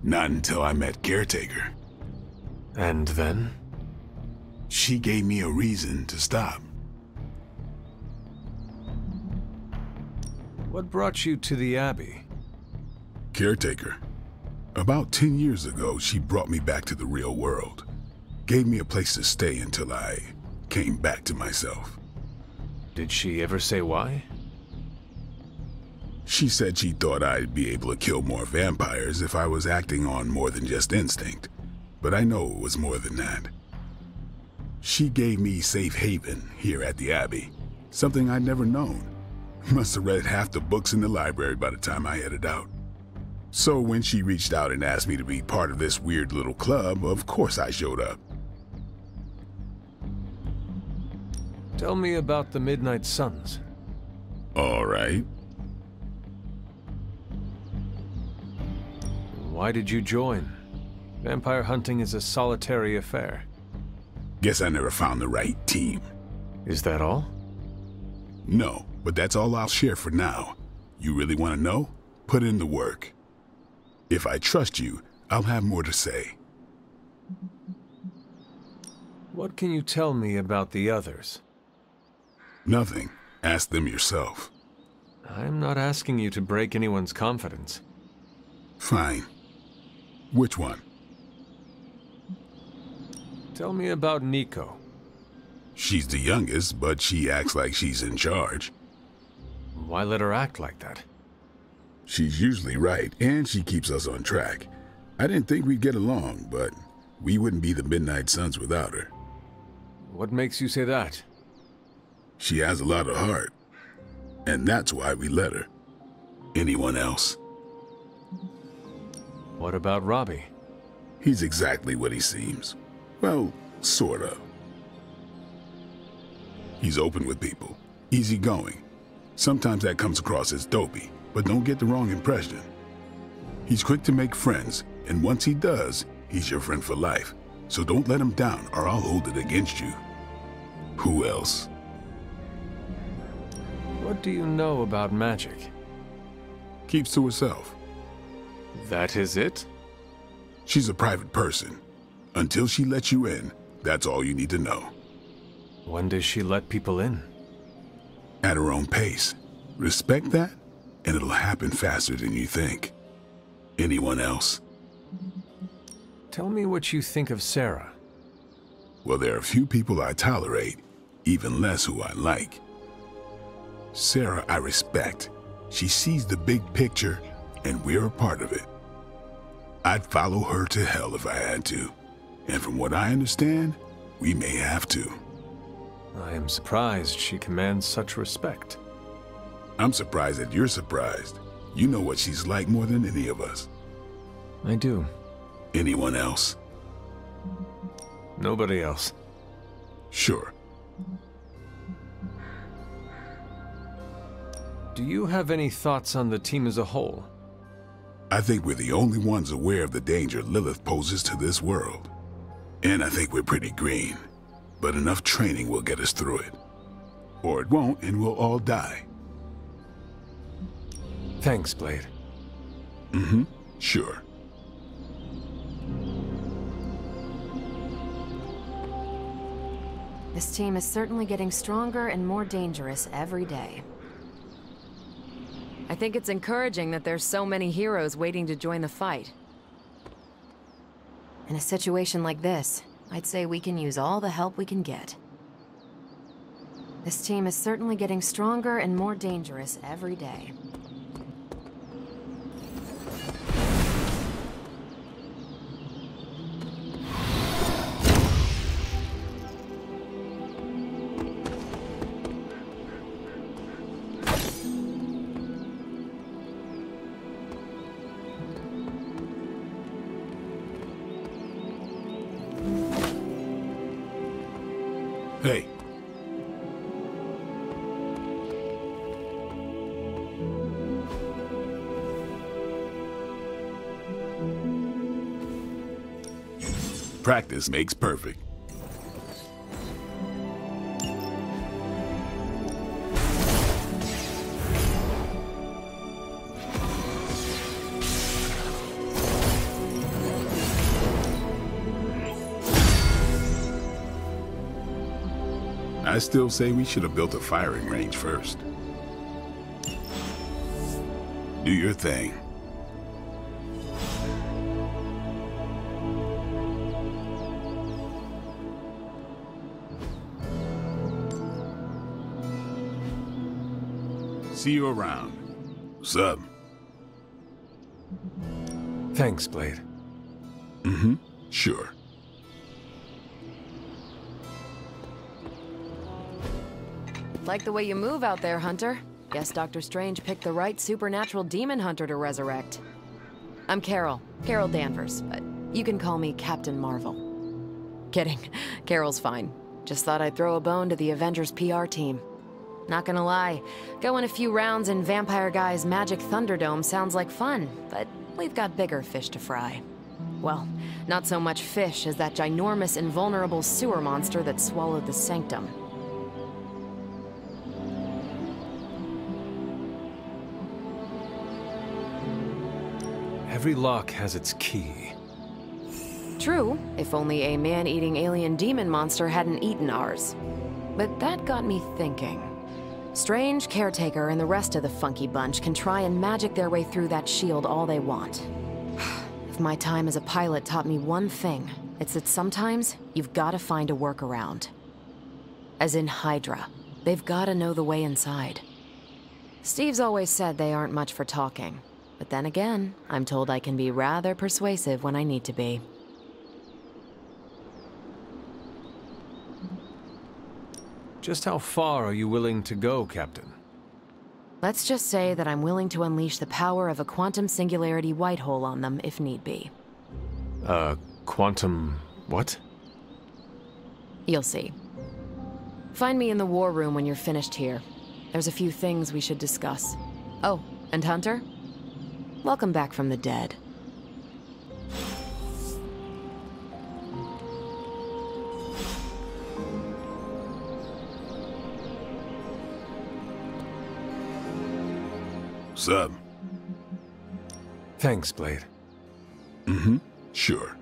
Not until I met Caretaker. And then? She gave me a reason to stop. What brought you to the Abbey? Caretaker. About 10 years ago, she brought me back to the real world. Gave me a place to stay until I came back to myself. Did she ever say why? She said she thought I'd be able to kill more vampires if I was acting on more than just instinct, but I know it was more than that. She gave me safe haven here at the Abbey, something I'd never known. Must have read half the books in the library by the time I headed out. So when she reached out and asked me to be part of this weird little club, of course I showed up. Tell me about the Midnight Suns. All right. Why did you join? Vampire hunting is a solitary affair. Guess I never found the right team. Is that all? No, but that's all I'll share for now. You really want to know? Put in the work. If I trust you, I'll have more to say. What can you tell me about the others? Nothing. Ask them yourself. I'm not asking you to break anyone's confidence. Fine. Which one? Tell me about Nico. She's the youngest, but she acts like she's in charge. Why let her act like that? She's usually right, and she keeps us on track. I didn't think we'd get along, but we wouldn't be the Midnight Suns without her. What makes you say that? She has a lot of heart, and that's why we let her. Anyone else? What about Robbie? He's exactly what he seems. Well, sort of. He's open with people, easygoing. Sometimes that comes across as dopey, but don't get the wrong impression. He's quick to make friends, and once he does, he's your friend for life. So don't let him down, or I'll hold it against you. Who else? What do you know about Magik? Keeps to herself. That is it? She's a private person. Until she lets you in, that's all you need to know. When does she let people in? At her own pace. Respect that, and it'll happen faster than you think. Anyone else? Tell me what you think of Sarah. Well, there are few people I tolerate, even less who I like. Sarah I respect. She sees the big picture, and we're a part of it. I'd follow her to hell if I had to. And from what I understand, we may have to. I am surprised she commands such respect. I'm surprised that you're surprised. You know what she's like more than any of us. I do. Anyone else? Nobody else. Sure. Do you have any thoughts on the team as a whole? I think we're the only ones aware of the danger Lilith poses to this world. And I think we're pretty green. But enough training will get us through it. Or it won't, and we'll all die. Thanks, Blade. Mm-hmm. Sure. This team is certainly getting stronger and more dangerous every day. I think it's encouraging that there's so many heroes waiting to join the fight. In a situation like this, I'd say we can use all the help we can get. This team is certainly getting stronger and more dangerous every day. Hey. Practice makes perfect. I still say we should have built a firing range first. Do your thing. See you around. Sub. Thanks, Blade. Mm-hmm. Sure. Like the way you move out there, Hunter. Guess Dr. Strange picked the right supernatural demon hunter to resurrect. I'm Carol Danvers, but you can call me Captain Marvel. Kidding, Carol's fine. Just thought I'd throw a bone to the Avengers PR team. Not gonna lie, going a few rounds in Vampire Guy's Magic Thunderdome sounds like fun, but we've got bigger fish to fry. Well, not so much fish as that ginormous invulnerable sewer monster that swallowed the Sanctum. Every lock has its key. True, if only a man-eating alien demon monster hadn't eaten ours. But that got me thinking. Strange, Caretaker, and the rest of the funky bunch can try and magic their way through that shield all they want. If my time as a pilot taught me one thing, it's that sometimes you've got to find a workaround. As in Hydra, they've got to know the way inside. Steve's always said they aren't much for talking. But then again, I'm told I can be rather persuasive when I need to be. Just how far are you willing to go, Captain? Let's just say that I'm willing to unleash the power of a quantum singularity white hole on them if need be. Quantum... what? You'll see. Find me in the war room when you're finished here. There's a few things we should discuss. Oh, and Hunter? Welcome back from the dead. Sub. Thanks, Blade. Mm-hmm. Sure.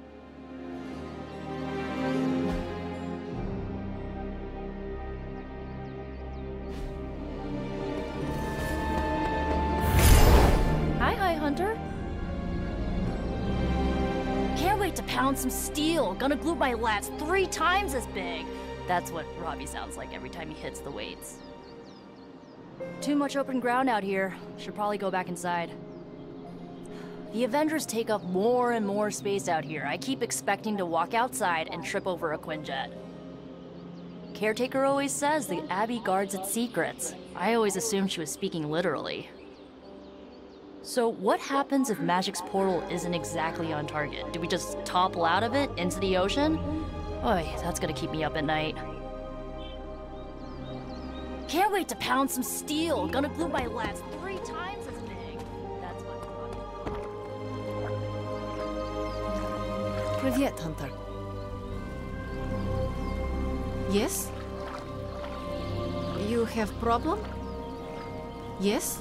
Hi, Hunter. Can't wait to pound some steel. Gonna glue my lats 3 times as big. That's what Robbie sounds like every time he hits the weights. Too much open ground out here. Should probably go back inside. The Avengers take up more and more space out here. I keep expecting to walk outside and trip over a Quinjet. Caretaker always says the Abbey guards its secrets. I always assumed she was speaking literally. So what happens if Magik's portal isn't exactly on target? Do we just topple out of it into the ocean? Oy, that's gonna keep me up at night. Can't wait to pound some steel. Gonna glue my lats 3 times as big. That's what... Привет, Hunter. Yes? You have problem? Yes?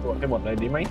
Tụi cái một này đi mấy?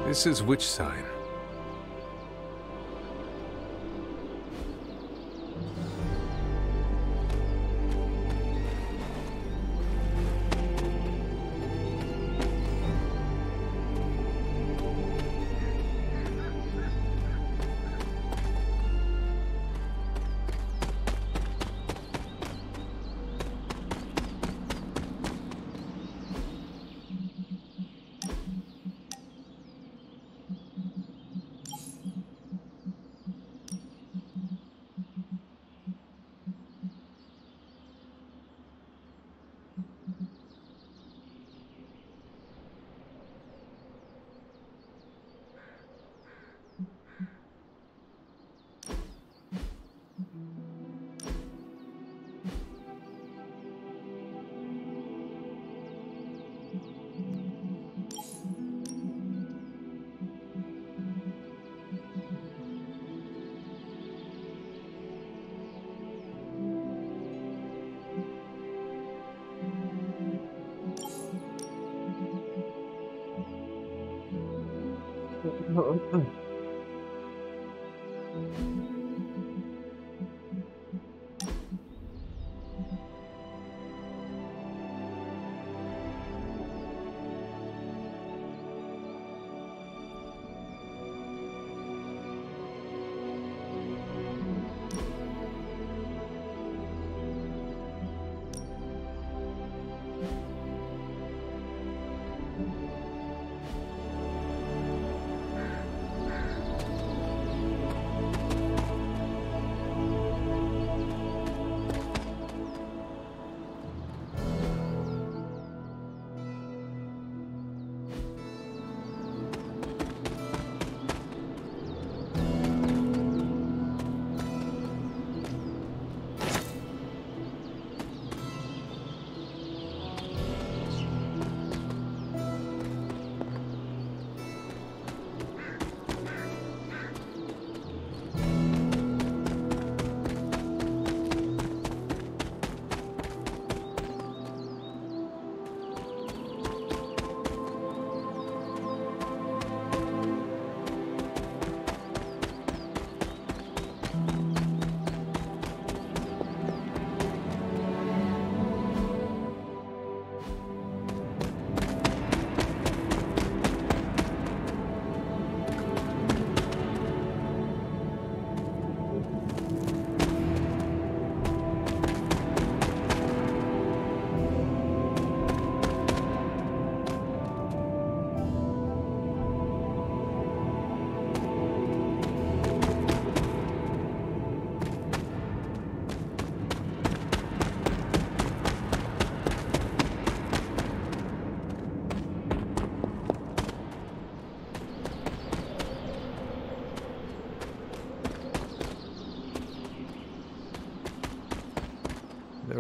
This is which sign?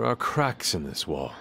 There are cracks in this wall.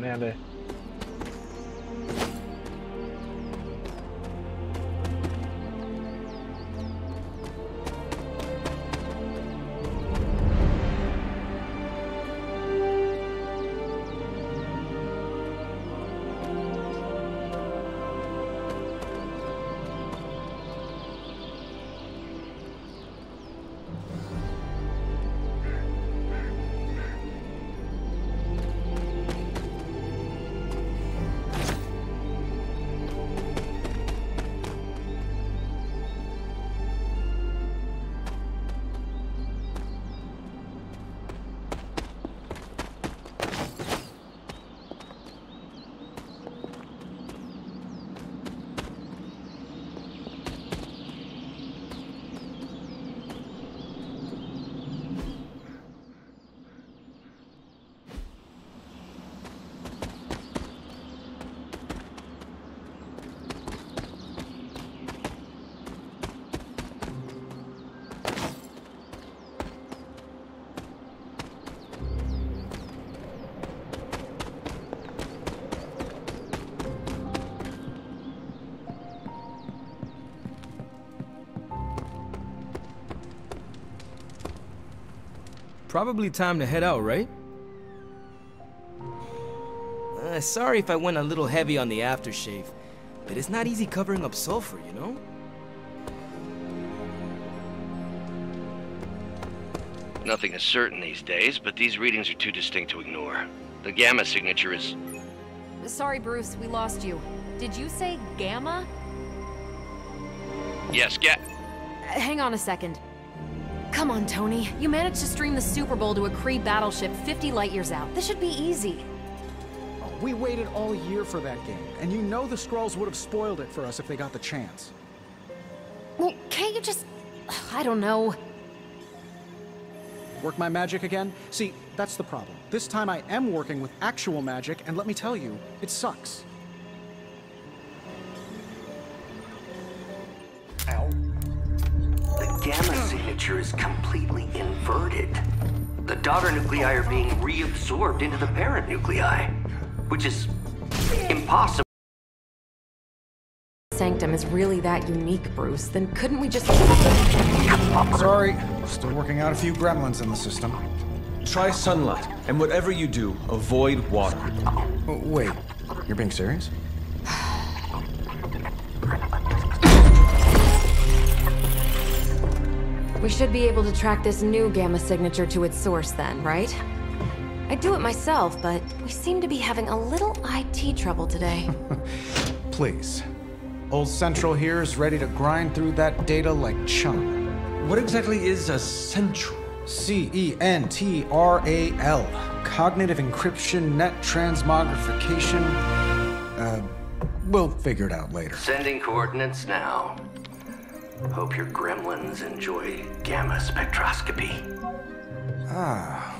Nè. Probably time to head out, right? Sorry if I went a little heavy on the aftershave, but it's not easy covering up sulfur, you know? Nothing is certain these days, but these readings are too distinct to ignore. The gamma signature is... Sorry, Bruce, we lost you. Did you say gamma? Yes, Hang on a second. Come on, Tony. You managed to stream the Super Bowl to a Kree battleship 50 light-years out. This should be easy. Oh, we waited all year for that game, and you know the Skrulls would have spoiled it for us if they got the chance. Well, can't you just... I don't know. Work my magic again? See, that's the problem. This time I am working with actual magic, and let me tell you, it sucks. Ow. The gamma signature is completely inverted. The daughter nuclei are being reabsorbed into the parent nuclei, which is impossible. Sanctum is really that unique, Bruce. Then couldn't we just... Sorry, still working out a few gremlins in the system. Try sunlight, and whatever you do, avoid water. Wait, you're being serious? We should be able to track this new gamma signature to its source then, right? I'd do it myself, but we seem to be having a little IT trouble today. Please. Old Central here is ready to grind through that data like chum. What exactly is a central? C-E-N-T-R-A-L. Cognitive encryption, net transmogrification. We'll figure it out later. Sending coordinates now. Hope your gremlins enjoy gamma spectroscopy.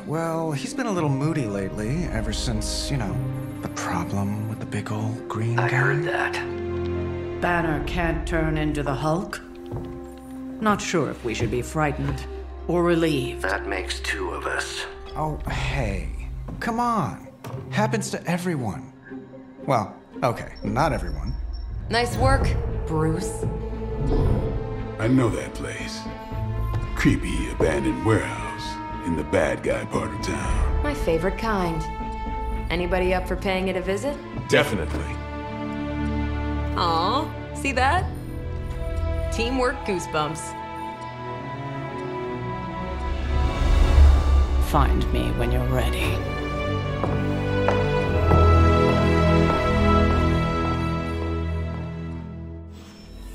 Well, he's been a little moody lately, ever since, the problem with the big old green guy. I heard that. Banner can't turn into the Hulk? Not sure if we should be frightened or relieved. That makes two of us. Oh, hey. Come on. Happens to everyone. Well, okay, not everyone. Nice work, Bruce. I know that place. Creepy abandoned warehouse in the bad guy part of town. My favorite kind. Anybody up for paying it a visit? Definitely. Aw, see that? Teamwork goosebumps. Find me when you're ready.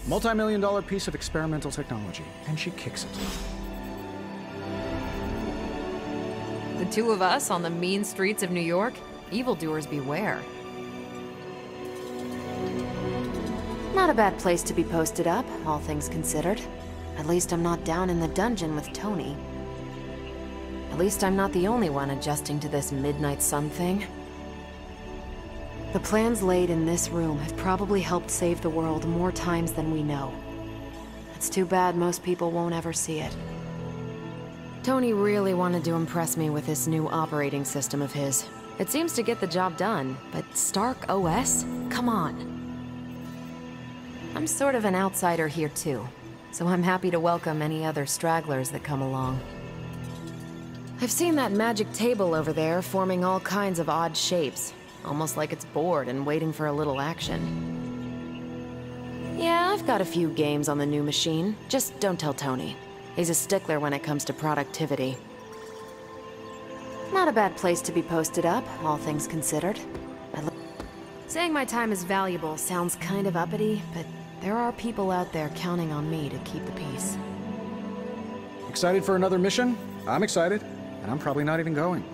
Multi-million-dollar piece of experimental technology, and she kicks it. The two of us on the mean streets of New York? Evildoers beware. Not a bad place to be posted up, all things considered. At least I'm not down in the dungeon with Tony. At least I'm not the only one adjusting to this midnight sun thing. The plans laid in this room have probably helped save the world more times than we know. It's too bad most people won't ever see it. Tony really wanted to impress me with this new operating system of his. It seems to get the job done, but Stark OS? Come on. I'm sort of an outsider here too, so I'm happy to welcome any other stragglers that come along. I've seen that magic table over there forming all kinds of odd shapes, almost like it's bored and waiting for a little action. Yeah, I've got a few games on the new machine, just don't tell Tony. He's a stickler when it comes to productivity. Not a bad place to be posted up, all things considered. Saying my time is valuable sounds kind of uppity, but there are people out there counting on me to keep the peace. Excited for another mission? I'm excited, and I'm probably not even going.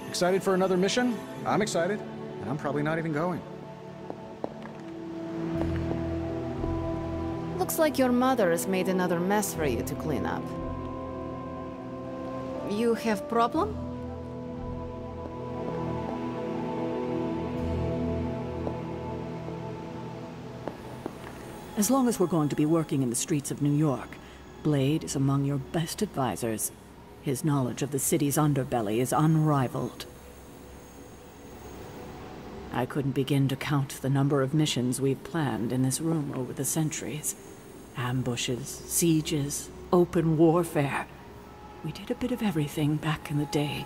Excited for another mission? I'm excited, and I'm probably not even going. Looks like your mother has made another mess for you to clean up. You have problem? As long as we're going to be working in the streets of New York, Blade is among your best advisors. His knowledge of the city's underbelly is unrivaled. I couldn't begin to count the number of missions we've planned in this room over the centuries. Ambushes, sieges, open warfare. We did a bit of everything back in the day.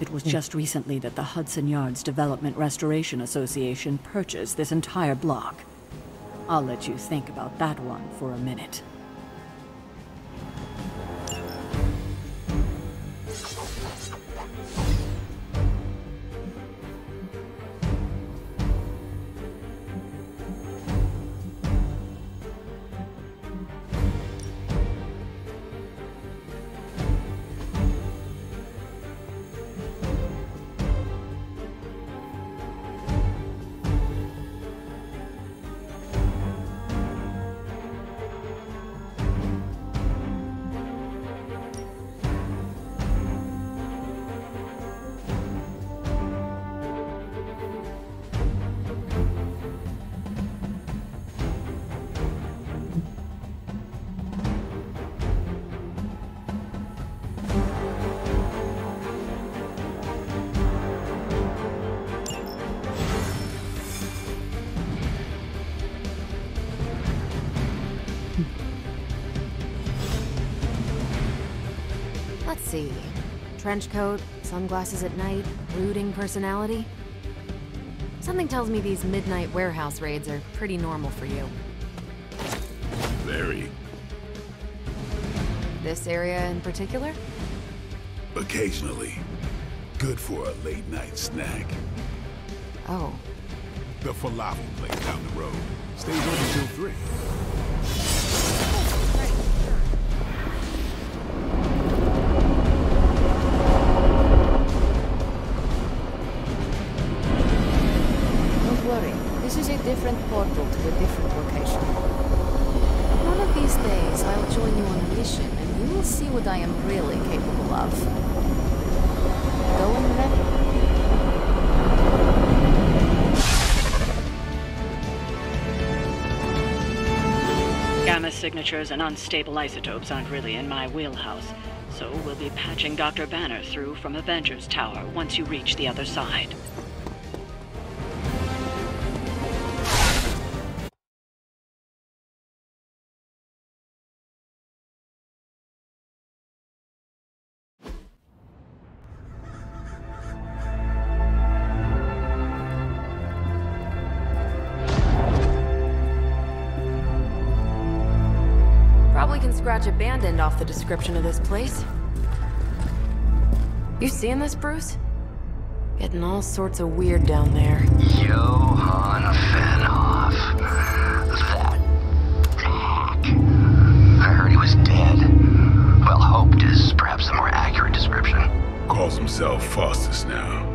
It was just recently that the Hudson Yards Development Restoration Association purchased this entire block. I'll let you think about that one for a minute. Let's see. Trench coat, sunglasses at night, brooding personality. Something tells me these midnight warehouse raids are pretty normal for you. Very. This area in particular? Occasionally. Good for a late night snack. Oh. The falafel place down the road. Stays open till 3. Don't worry. This is a different portal to a different location. One of these days, I'll join you on a mission, and you will see what I am really capable of. Going ready? Gamma signatures and unstable isotopes aren't really in my wheelhouse, so we'll be patching Dr. Banner through from Avengers Tower once you reach the other side. Probably can scratch abandoned off the description of this place. You seeing this, Bruce? Getting all sorts of weird down there. Johann Fenhoff. That hack. I heard he was dead. Well, hoped is perhaps the more accurate description. Calls himself Faustus now.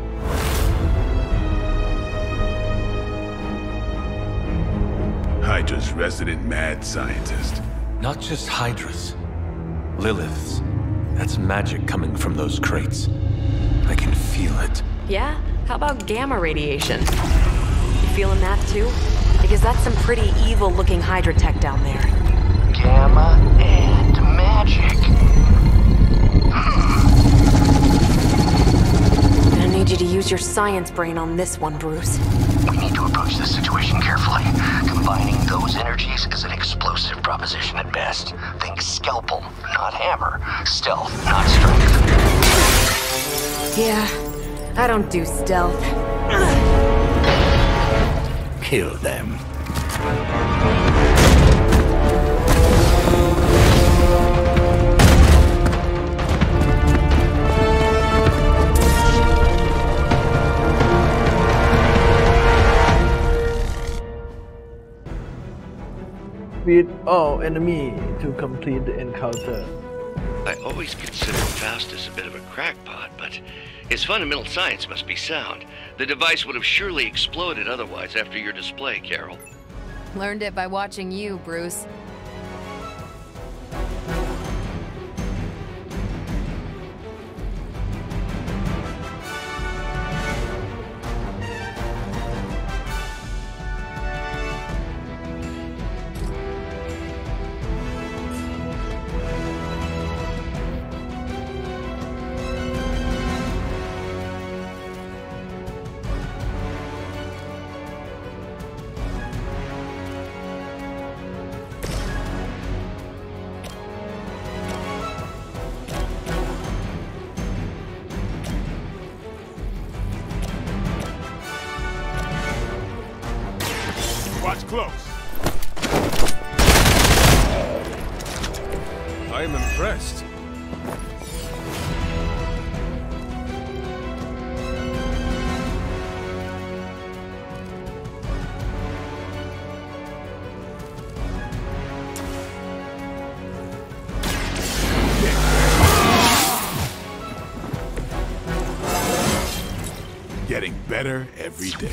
Hydra's resident mad scientist. Not just Hydras. Liliths. That's magic coming from those crates. I can feel it. Yeah? How about gamma radiation? You feeling that too? Because that's some pretty evil-looking Hydra tech down there. Gamma and magic. I need you to use your science brain on this one, Bruce. We need to approach this situation carefully. Combining those energies is an explosive proposition at best. Think scalpel, not hammer. Stealth, not strength. Yeah, I don't do stealth. Kill them. Beat all enemy to complete the encounter. I always considered Faustus a bit of a crackpot, but his fundamental science must be sound. The device would have surely exploded otherwise after your display, Carol. Learned it by watching you, Bruce. Watch close. I am impressed. Getting better every day.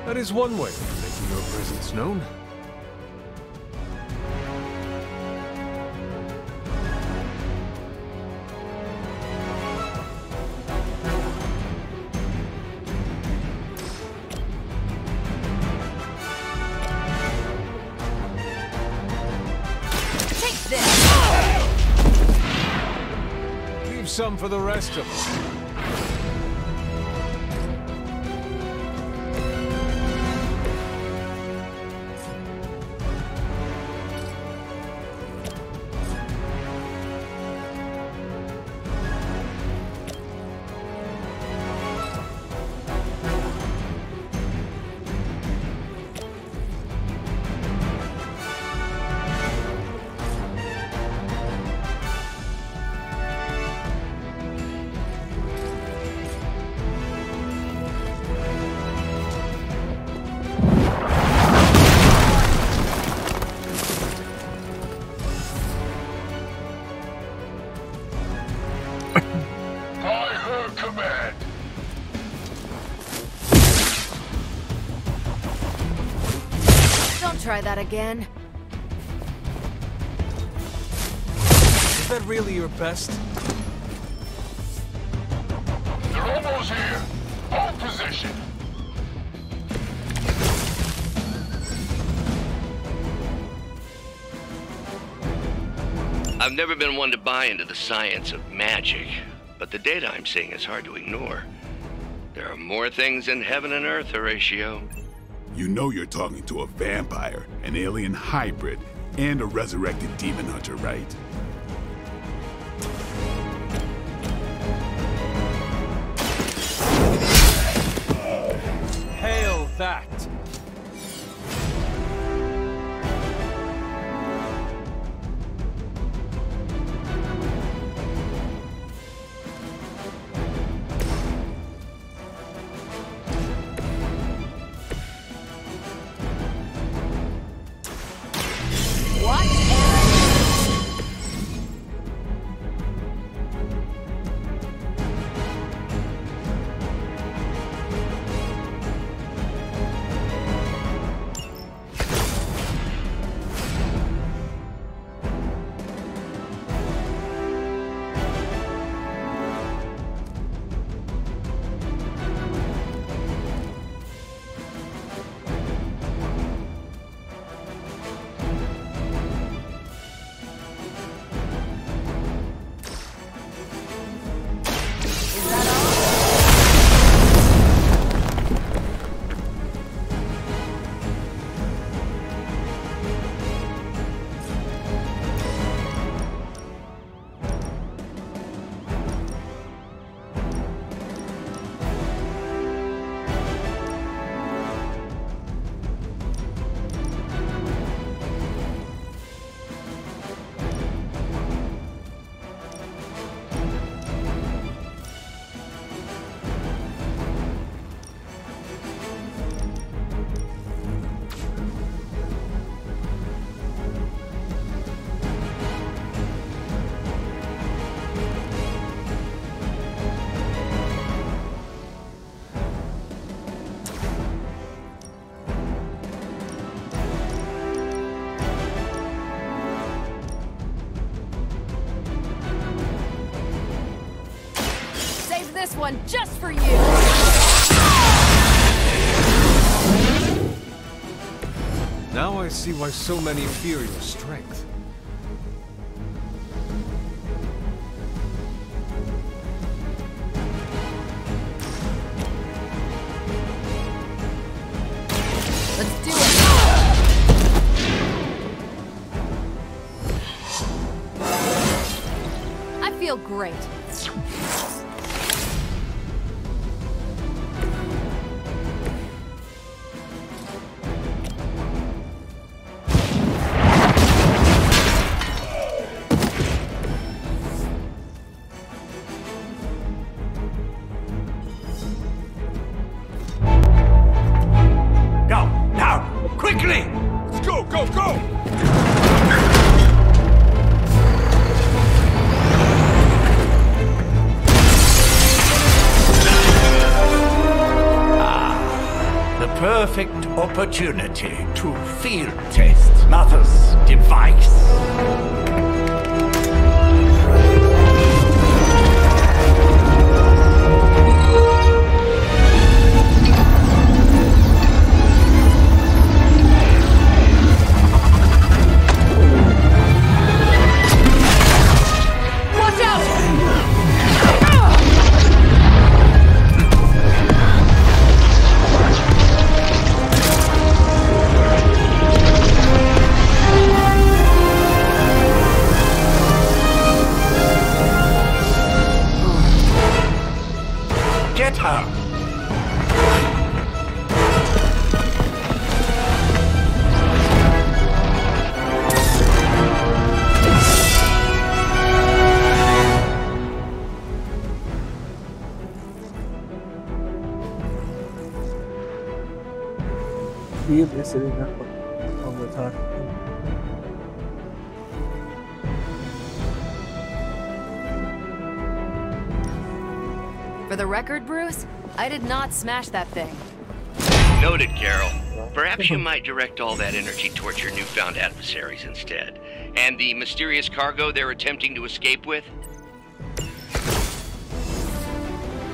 That is one way of making your presence known. some for the rest of us. Try that again. Is that really your best? They're almost here. Hold position. I've never been one to buy into the science of magic, but the data I'm seeing is hard to ignore. There are more things in heaven and earth, Horatio. You know you're talking to a vampire, an alien hybrid, and a resurrected demon hunter, right? Hail that! This one just for you! Now I see why so many fear your strength. Let's do it! I feel great. Perfect opportunity to field test Mother's device. Watch out! Field is sitting on the top. For the record, Bruce, I did not smash that thing. Noted, Carol. Perhaps you might direct all that energy towards your newfound adversaries instead. And the mysterious cargo they're attempting to escape with?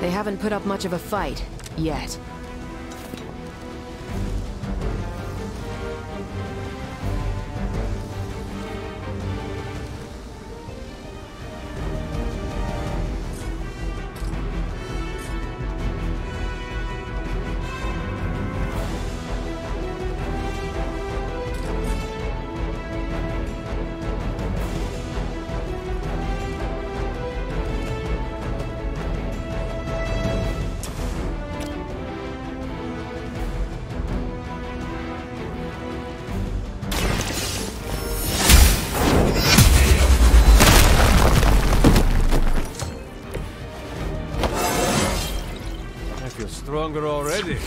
They haven't put up much of a fight, yet. Stronger already.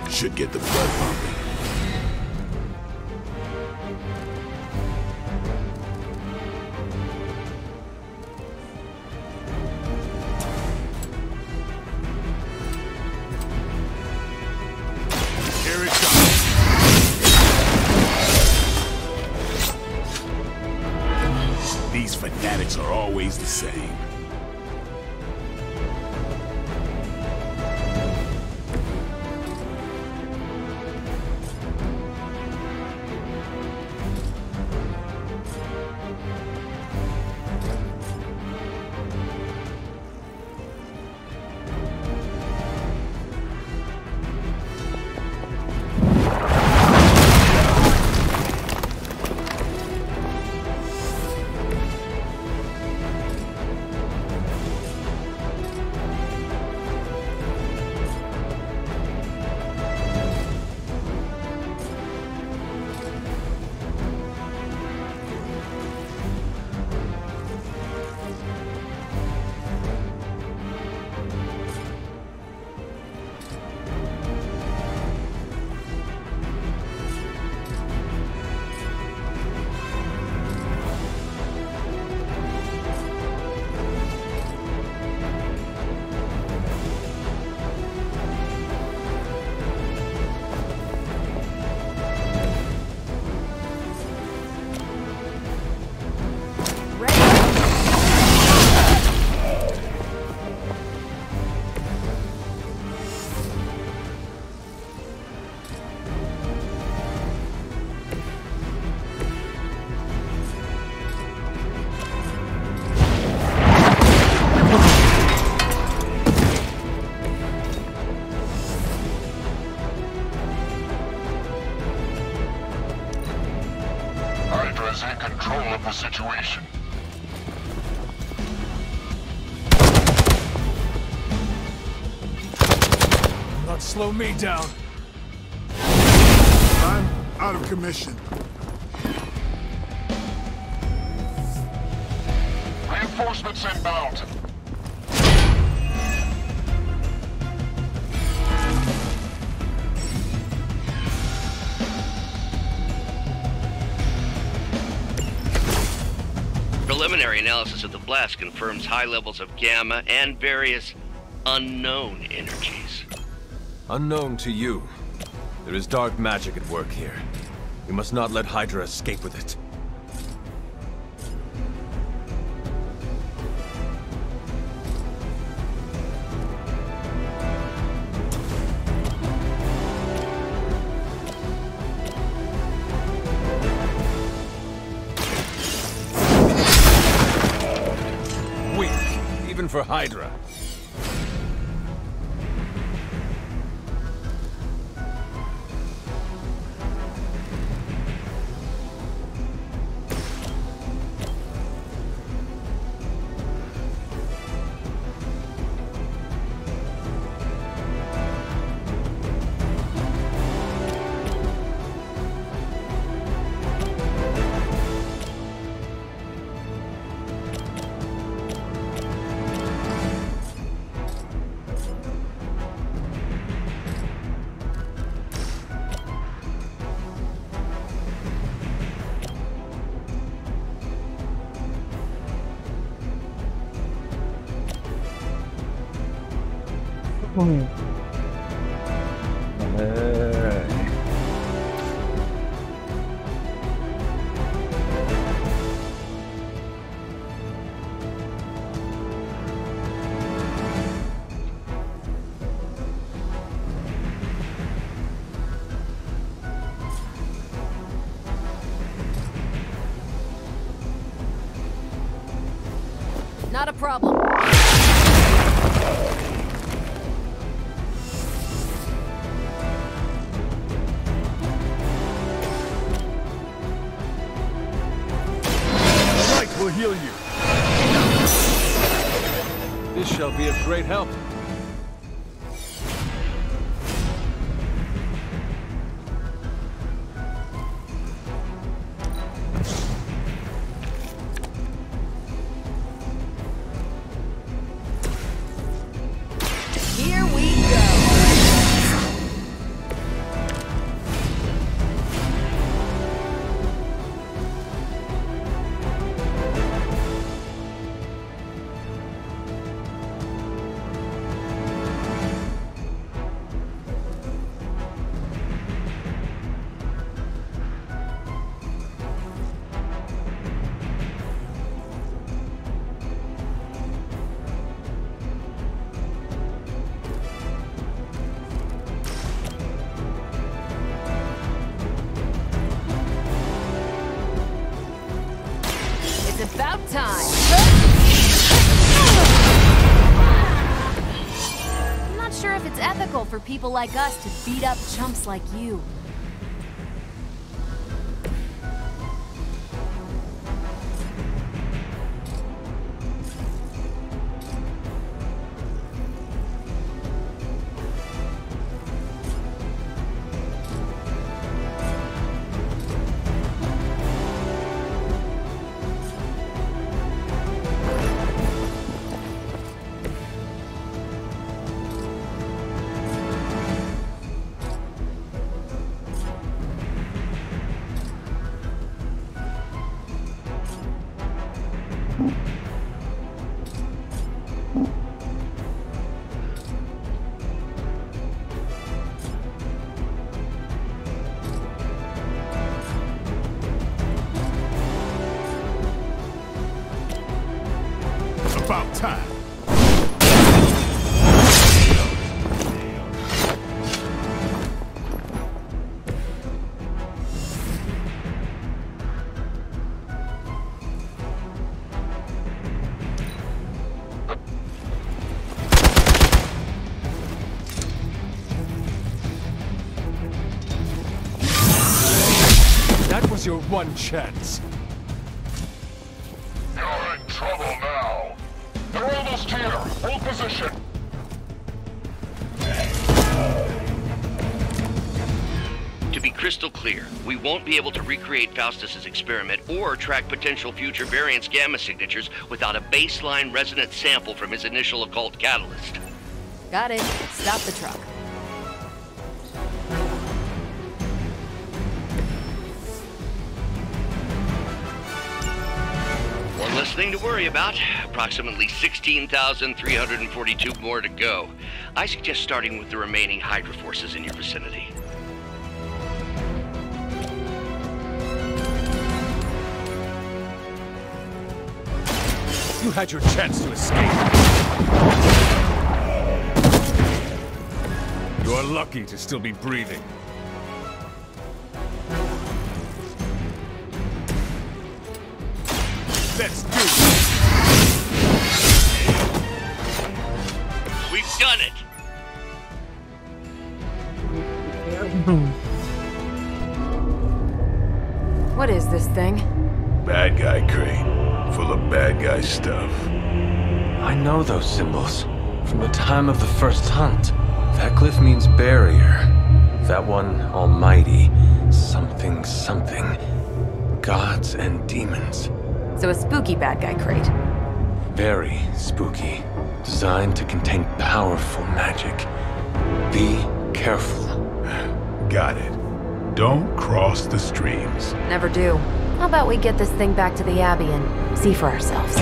Should get the blood pumping. These fanatics are always the same. Situation. Not slow me down. I'm out of commission. Reinforcements inbound. Preliminary analysis of the blast confirms high levels of gamma and various unknown energies. Unknown to you. There is dark magic at work here. We must not let Hydra escape with it. For Hydra. Not a problem. The light will heal you. This shall be of great help. About time. I'm not sure if it's ethical for people like us to beat up chumps like you. About time. That was your one chance. You're in trouble now. They're almost here. Hold position. To be crystal clear, we won't be able to recreate Faustus's experiment or track potential future variants' gamma signatures without a baseline resonance sample from his initial occult catalyst. Got it. Stop the truck. One less thing to worry about. Approximately 16,342 more to go. I suggest starting with the remaining Hydra forces in your vicinity. You had your chance to escape. You are lucky to still be breathing. Let's do it! We've done it! What is this thing? Bad guy crate. Full of bad guy stuff. I know those symbols. From the time of the first hunt. That glyph means barrier. That one, almighty. Something, something. Gods and demons. So a spooky bad guy crate. Very spooky. Designed to contain powerful magic. Be careful. Got it. Don't cross the streams. Never do. How about we get this thing back to the Abbey and see for ourselves?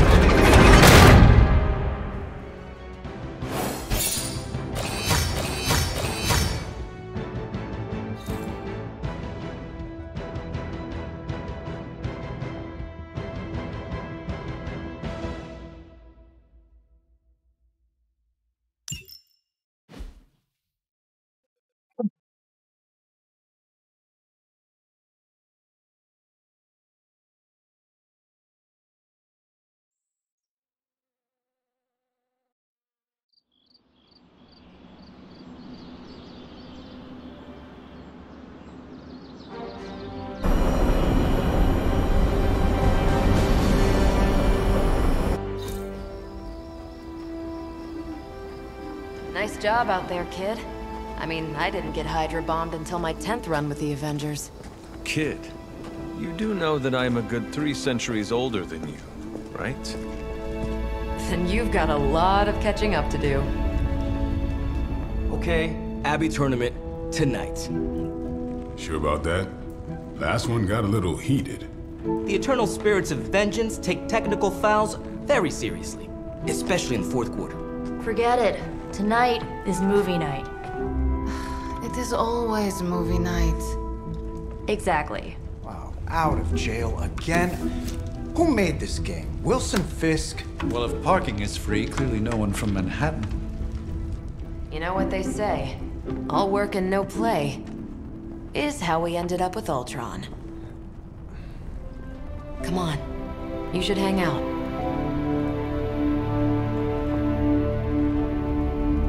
Nice job out there, kid. I mean, I didn't get Hydra bombed until my 10th run with the Avengers. Kid, you do know that I'm a good 3 centuries older than you, right? Then you've got a lot of catching up to do. Okay, Abbey tournament tonight. Sure about that? Last one got a little heated. The eternal spirits of vengeance take technical fouls very seriously, especially in the 4th quarter. Forget it. Tonight is movie night. It is always movie night. Exactly. Wow, out of jail again? Who made this game? Wilson Fisk? Well, if parking is free, clearly no one from Manhattan. You know what they say? All work and no play is how we ended up with Ultron. Come on. You should hang out.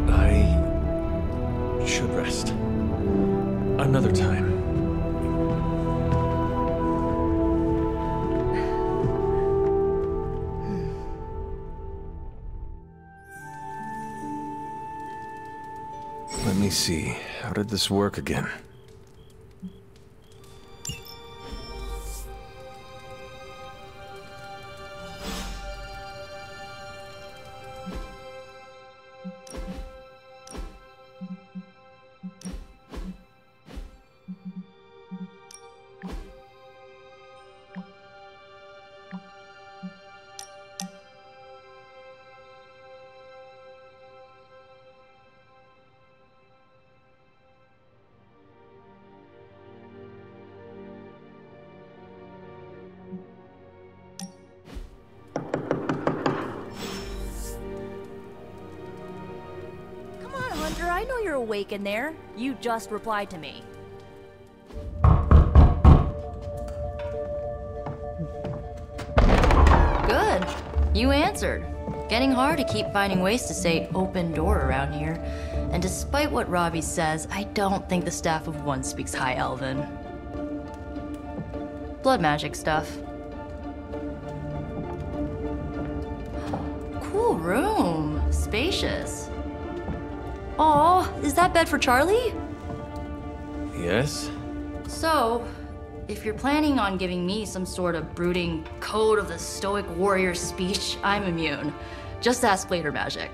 I should rest. Another time. Let me see. How did this work again? I know you're awake in there. You just replied to me. Good. You answered. Getting hard to keep finding ways to say open door around here. And despite what Robbie says, I don't think the staff of one speaks High Elven. Blood magic stuff. Cool room. Spacious. Aw, is that bed for Charlie? Yes? So, if you're planning on giving me some sort of brooding code of the stoic warrior speech, I'm immune. Just ask later, Magic.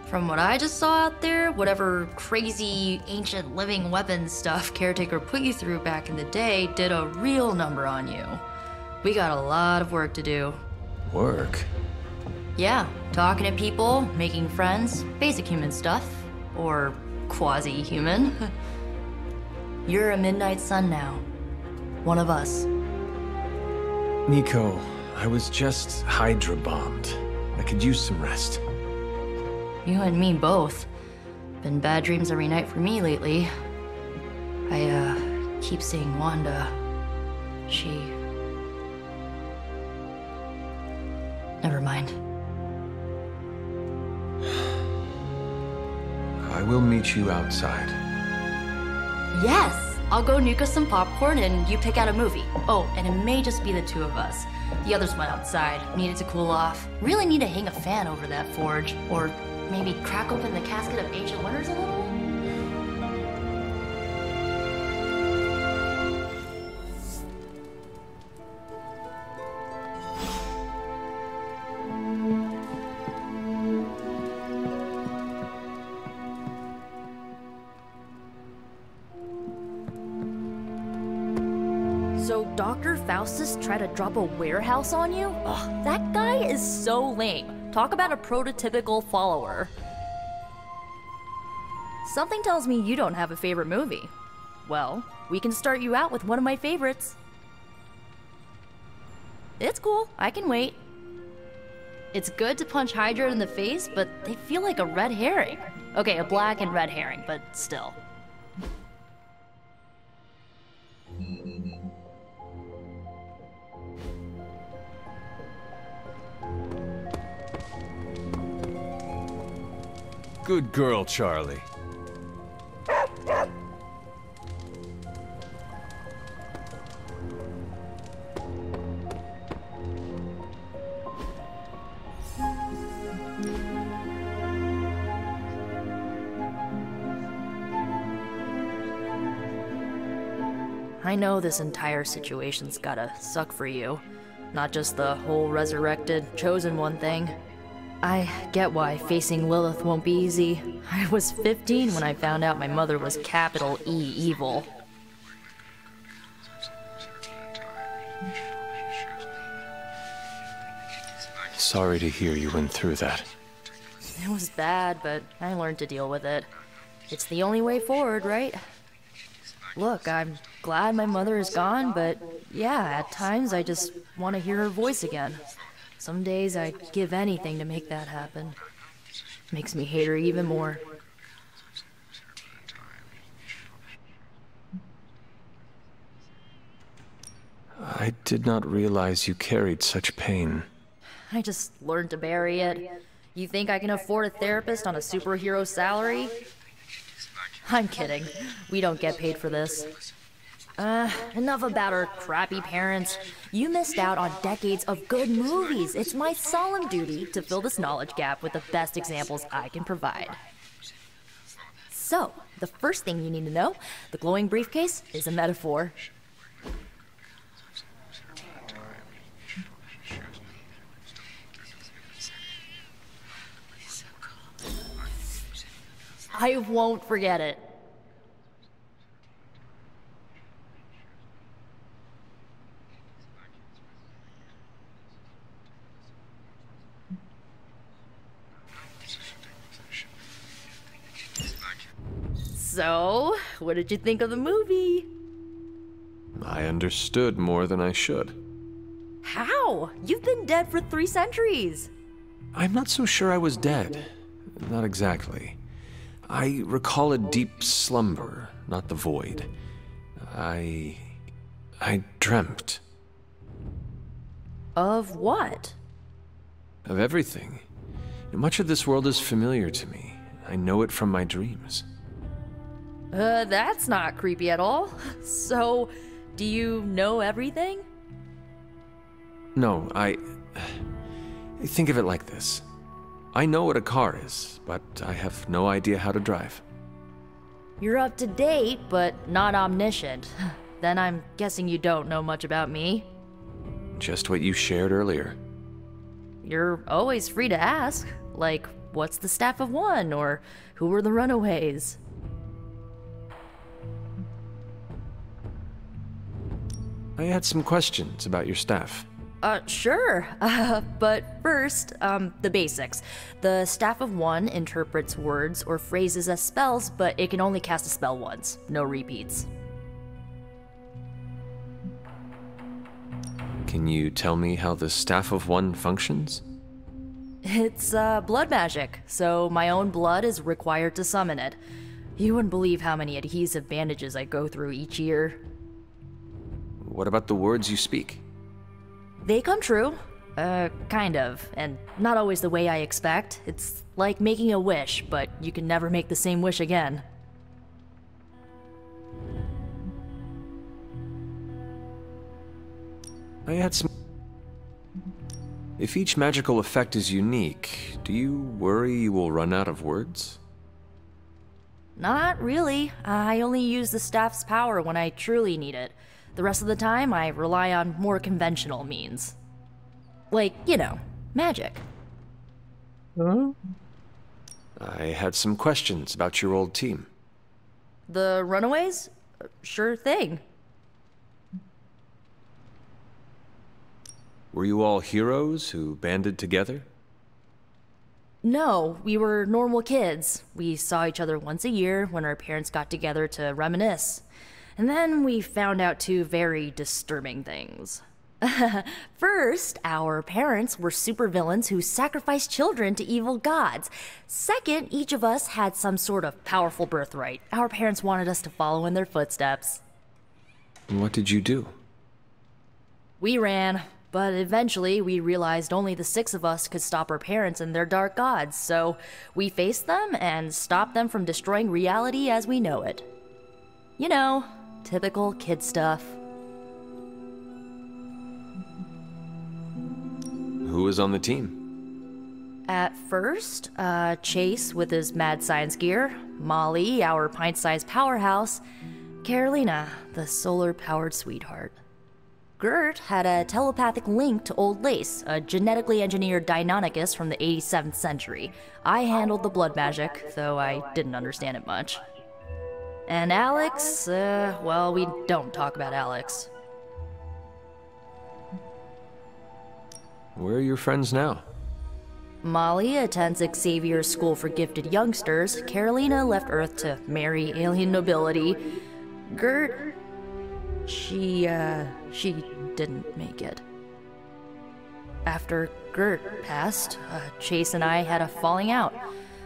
From what I just saw out there, whatever crazy ancient living weapons stuff Caretaker put you through back in the day did a real number on you. We got a lot of work to do. Work? Yeah, talking to people, making friends, basic human stuff. Or quasi-human. You're a Midnight Sun now. One of us. Nico, I was just Hydra bombed. I could use some rest. You and me both. Been bad dreams every night for me lately. I, keep seeing Wanda. She... Never mind. I will meet you outside. Yes! I'll go nuke us some popcorn and you pick out a movie. Oh, and it may just be the 2 of us. The others went outside, needed to cool off. Really need to hang a fan over that forge. Or maybe crack open the casket of ancient wonders a little? So Dr. Faustus tried to drop a warehouse on you? Ugh, that guy is so lame. Talk about a prototypical follower. Something tells me you don't have a favorite movie. Well, we can start you out with one of my favorites. It's cool, I can wait. It's good to punch Hydra in the face, but they feel like a red herring. Okay, a black and red herring, but still. Good girl, Charlie. I know this entire situation's gotta suck for you. Not just the whole resurrected, chosen one thing. I get why facing Lilith won't be easy. I was 15 when I found out my mother was capital E evil. Sorry to hear you went through that. It was bad, but I learned to deal with it. It's the only way forward, right? Look, I'm glad my mother is gone, but yeah, at times I just want to hear her voice again. Some days I'd give anything to make that happen. Makes me hate her even more. I did not realize you carried such pain. I just learned to bury it. You think I can afford a therapist on a superhero salary? I'm kidding. We don't get paid for this. Enough about our crappy parents. You missed out on decades of good movies. It's my solemn duty to fill this knowledge gap with the best examples I can provide. So, the first thing you need to know, the glowing briefcase is a metaphor. I won't forget it. So, what did you think of the movie? I understood more than I should. How? You've been dead for 3 centuries. I'm not so sure I was dead. Not exactly. I recall a deep slumber, not the void. I dreamt. Of what? Of everything. Much of this world is familiar to me. I know it from my dreams. That's not creepy at all. So, do you know everything? No, think of it like this. I know what a car is, but I have no idea how to drive. You're up to date, but not omniscient. Then I'm guessing you don't know much about me. Just what you shared earlier. You're always free to ask. Like, what's the Staff of One? Or who were the Runaways? I had some questions about your staff. Sure. But first, the basics. The Staff of One interprets words or phrases as spells, but it can only cast a spell once. No repeats. Can you tell me how the Staff of One functions? It's, blood magic, so my own blood is required to summon it. You wouldn't believe how many adhesive bandages I go through each year. What about the words you speak? They come true. Kind of. And not always the way I expect. It's like making a wish, but you can never make the same wish again. I had some... If each magical effect is unique, do you worry you will run out of words? Not really. I only use the staff's power when I truly need it. The rest of the time, I rely on more conventional means. Like, you know, magic. Huh? I had some questions about your old team. The Runaways? Sure thing. Were you all heroes who banded together? No, we were normal kids. We saw each other once a year when our parents got together to reminisce. And then we found out 2 very disturbing things. First, our parents were supervillains who sacrificed children to evil gods. Second, each of us had some sort of powerful birthright. Our parents wanted us to follow in their footsteps. And what did you do? We ran, but eventually we realized only the 6 of us could stop our parents and their dark gods, so we faced them and stopped them from destroying reality as we know it. You know, typical kid stuff. Who was on the team? At first, Chase with his mad science gear, Molly, our pint-sized powerhouse, Carolina, the solar-powered sweetheart. Gert had a telepathic link to Old Lace, a genetically engineered Deinonychus from the 87th century. I handled the blood magic, though I didn't understand it much. And Alex, well, we don't talk about Alex. Where are your friends now? Molly attends Xavier's School for Gifted Youngsters. Carolina left Earth to marry alien nobility. Gert... She didn't make it. After Gert passed, Chase and I had a falling out.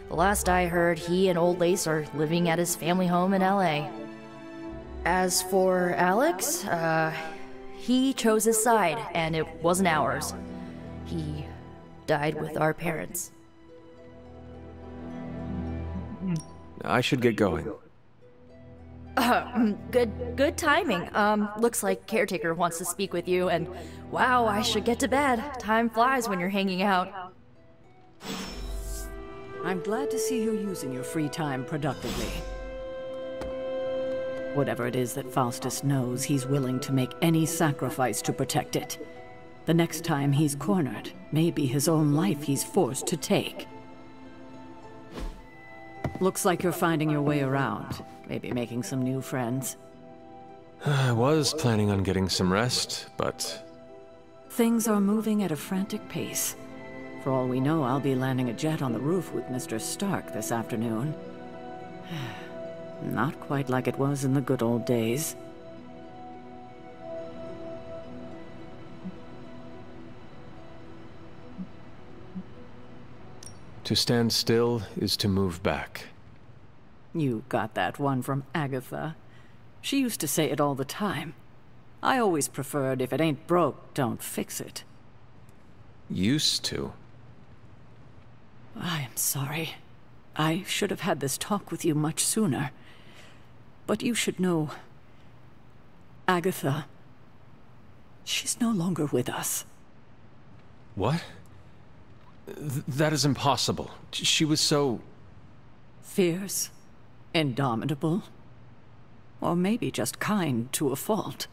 The last I heard, he and Old Lace are living at his family home in LA. As for Alex, he chose his side, and it wasn't ours. He died with our parents. I should get going. Good timing. Looks like Caretaker wants to speak with you, and wow, I should get to bed. Time flies when you're hanging out. I'm glad to see you're using your free time productively. Whatever it is that Faustus knows, he's willing to make any sacrifice to protect it. The next time he's cornered, maybe his own life he's forced to take. Looks like you're finding your way around. Maybe making some new friends. I was planning on getting some rest, but... Things are moving at a frantic pace. For all we know, I'll be landing a jet on the roof with Mr. Stark this afternoon. Not quite like it was in the good old days. To stand still is to move back. You got that one from Agatha. She used to say it all the time. I always preferred, if it ain't broke, don't fix it. Used to? I am sorry. I should have had this talk with you much sooner. But you should know... Agatha... She's no longer with us. What? That is impossible. She was so... Fierce. Indomitable. Or maybe just kind to a fault.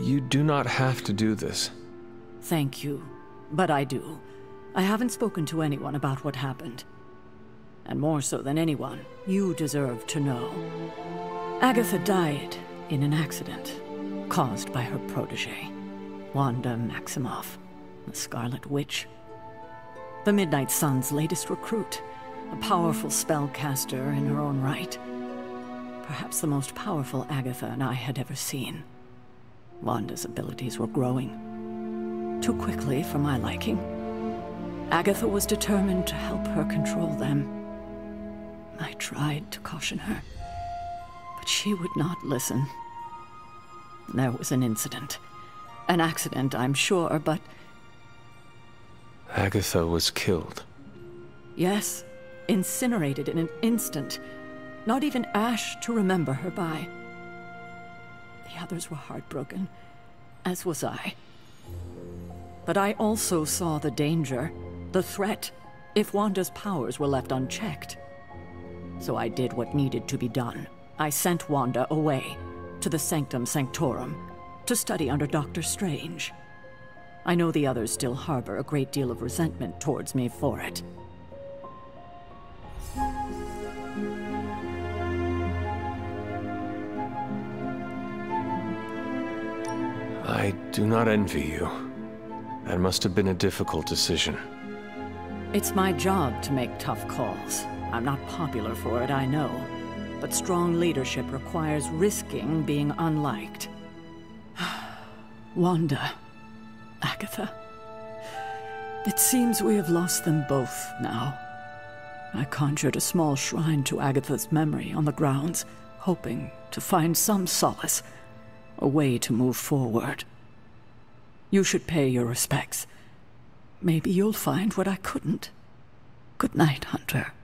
You do not have to do this. Thank you. But I do. I haven't spoken to anyone about what happened. And more so than anyone, you deserve to know. Agatha died in an accident caused by her protege, Wanda Maximoff, the Scarlet Witch. The Midnight Sun's latest recruit, a powerful spellcaster in her own right. Perhaps the most powerful Agatha and I had ever seen. Wanda's abilities were growing. Too quickly for my liking. Agatha was determined to help her control them. I tried to caution her, but she would not listen. There was an incident. An accident, I'm sure, but... Agatha was killed. Yes, incinerated in an instant. Not even ash to remember her by. The others were heartbroken, as was I. But I also saw the danger, the threat, if Wanda's powers were left unchecked. So I did what needed to be done. I sent Wanda away, to the Sanctum Sanctorum, to study under Dr. Strange. I know the others still harbor a great deal of resentment towards me for it. I do not envy you. That must have been a difficult decision. It's my job to make tough calls. I'm not popular for it, I know. But strong leadership requires risking being unliked. Wanda. Agatha. It seems we have lost them both now. I conjured a small shrine to Agatha's memory on the grounds, hoping to find some solace, a way to move forward. You should pay your respects. Maybe you'll find what I couldn't. Good night, Hunter.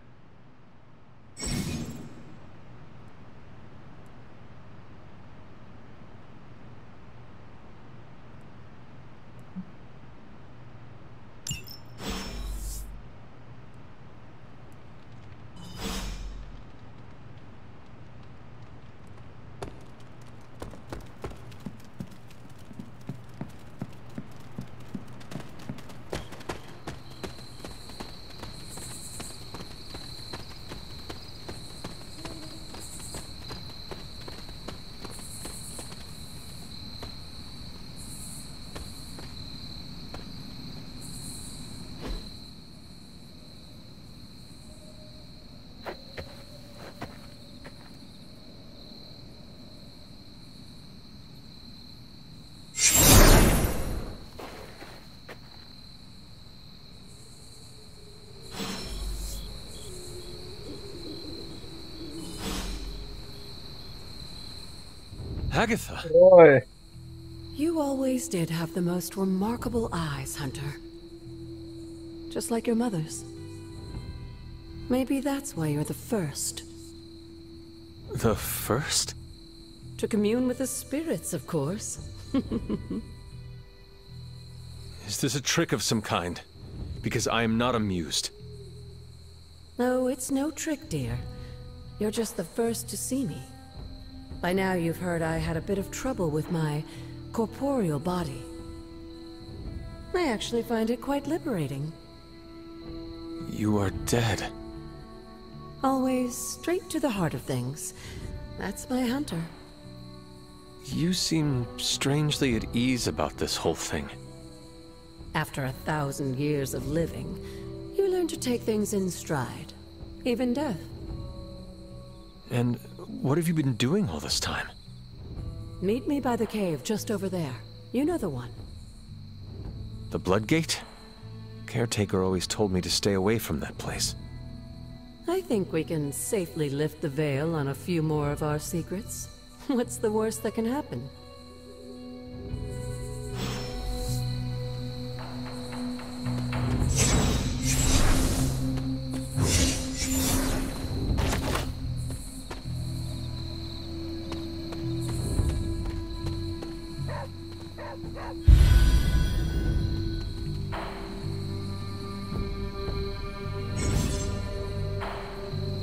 Agatha. Boy. You always did have the most remarkable eyes, Hunter. Just like your mother's. Maybe that's why you're the first. The first? To commune with the spirits, of course. Is this a trick of some kind? Because I am not amused. No, it's no trick, dear. You're just the first to see me. By now you've heard I had a bit of trouble with my corporeal body. I actually find it quite liberating. You are dead. Always straight to the heart of things. That's my Hunter. You seem strangely at ease about this whole thing. After 1,000 years of living, you learn to take things in stride. Even death. And what have you been doing all this time? Meet me by the cave just over there. You know the one. The Blood Gate? Caretaker always told me to stay away from that place. I think we can safely lift the veil on a few more of our secrets. What's the worst that can happen?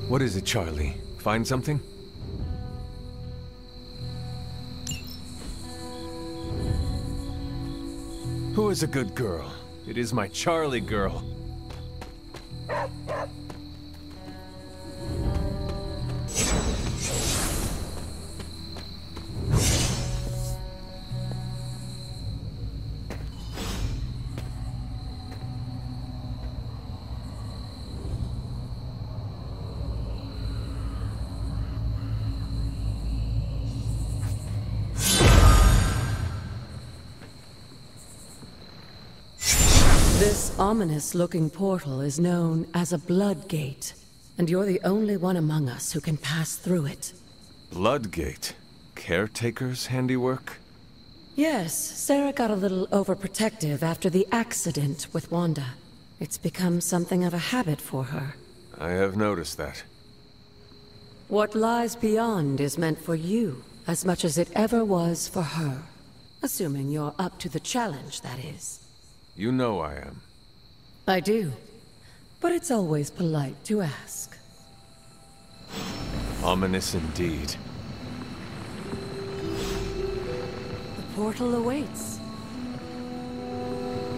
What is it, Charlie? Find something? Who is a good girl? It is my Charlie girl. This ominous-looking portal is known as a Blood Gate, and you're the only one among us who can pass through it. Blood Gate? Caretaker's handiwork? Yes, Sarah got a little overprotective after the accident with Wanda. It's become something of a habit for her. I have noticed that. What lies beyond is meant for you, as much as it ever was for her. Assuming you're up to the challenge, that is. You know I am. I do. But it's always polite to ask. Ominous indeed. The portal awaits.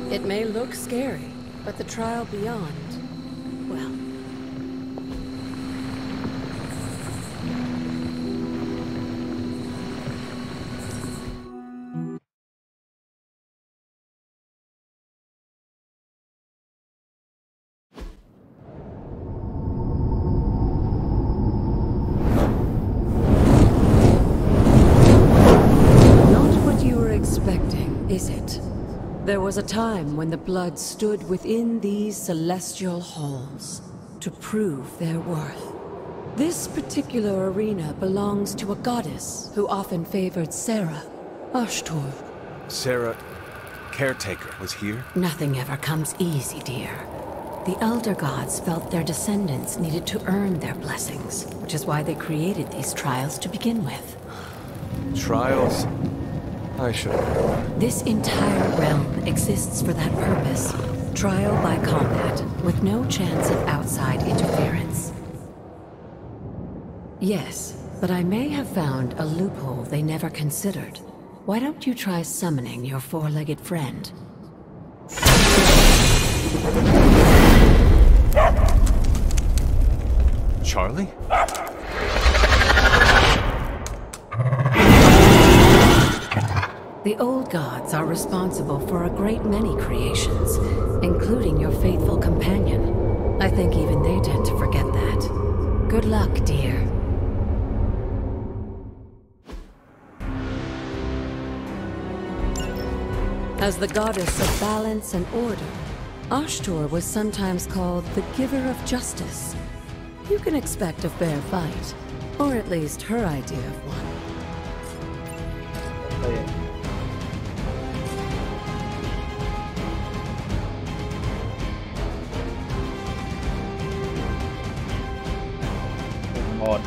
It may look scary, but the trial beyond, well... Is it? There was a time when the blood stood within these celestial halls to prove their worth. This particular arena belongs to a goddess who often favored Sarah, Oshtur. Sarah, Caretaker, was here? Nothing ever comes easy, dear. The Elder Gods felt their descendants needed to earn their blessings, which is why they created these trials to begin with. Trials? I should have known. This entire realm exists for that purpose. Trial by combat, with no chance of outside interference. Yes, but I may have found a loophole they never considered. Why don't you try summoning your four-legged friend? Charlie? The old gods are responsible for a great many creations, including your faithful companion. I think even they tend to forget that. Good luck, dear. As the goddess of balance and order, Oshtur was sometimes called the giver of justice. You can expect a fair fight, or at least her idea of one. หมด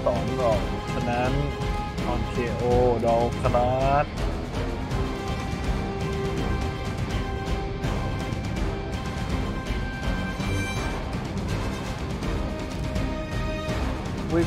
2 ดอกฉะนั้นออนเคโอดอกคราสวิ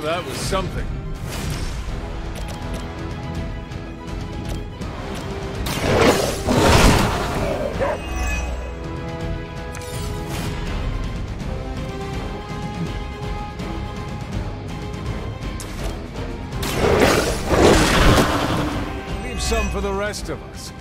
That was something. Leave some for the rest of us.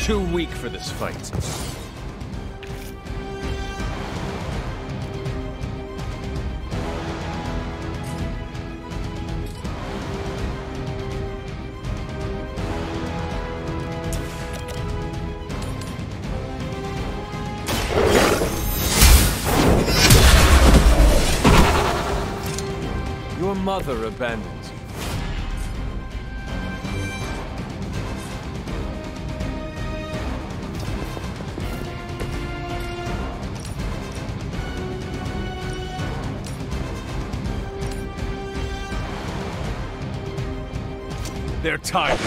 Too weak for this fight. Your mother abandons you. They're tired.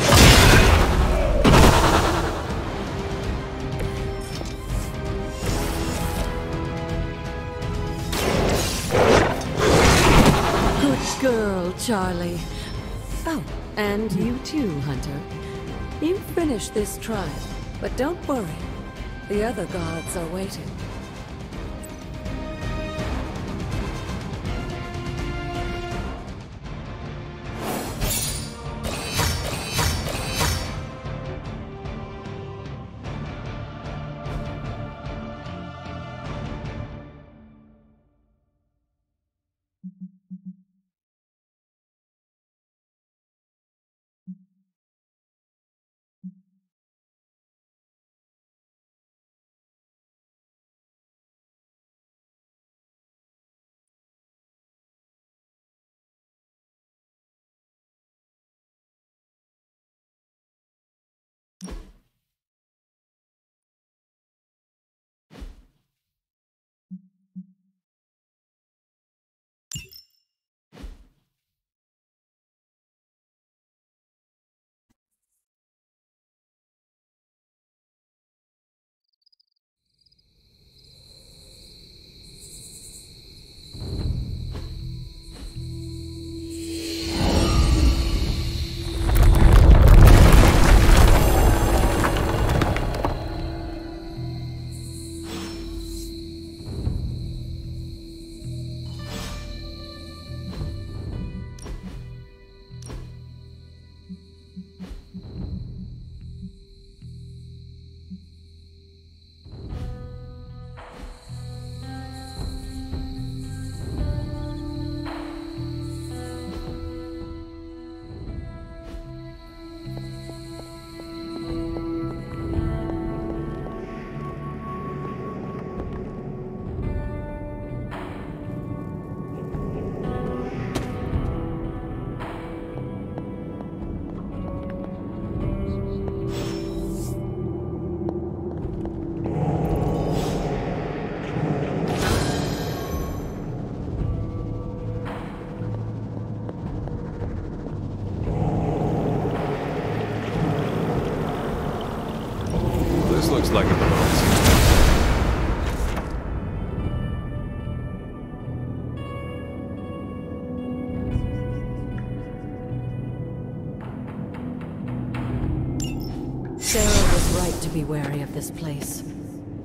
Good girl, Charlie. Oh, and you too, Hunter. You finished this trial, but don't worry. The other gods are waiting. Sarah was right to be wary of this place.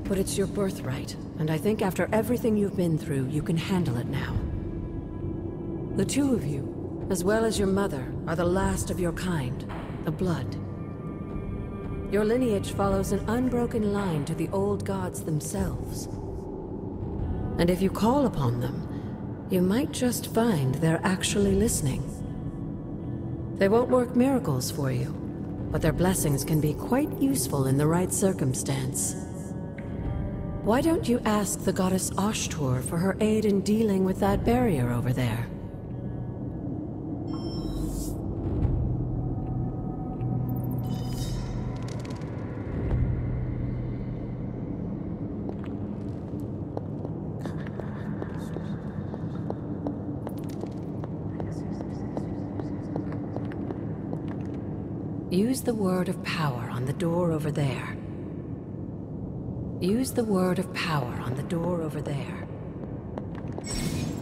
But it's your birthright, and I think after everything you've been through, you can handle it now. The two of you, as well as your mother, are the last of your kind, the Blood. Your lineage follows an unbroken line to the old gods themselves. And if you call upon them, you might just find they're actually listening. They won't work miracles for you, but their blessings can be quite useful in the right circumstance. Why don't you ask the goddess Oshtur for her aid in dealing with that barrier over there? Use the word of power on the door over there. Use the word of power on the door over there.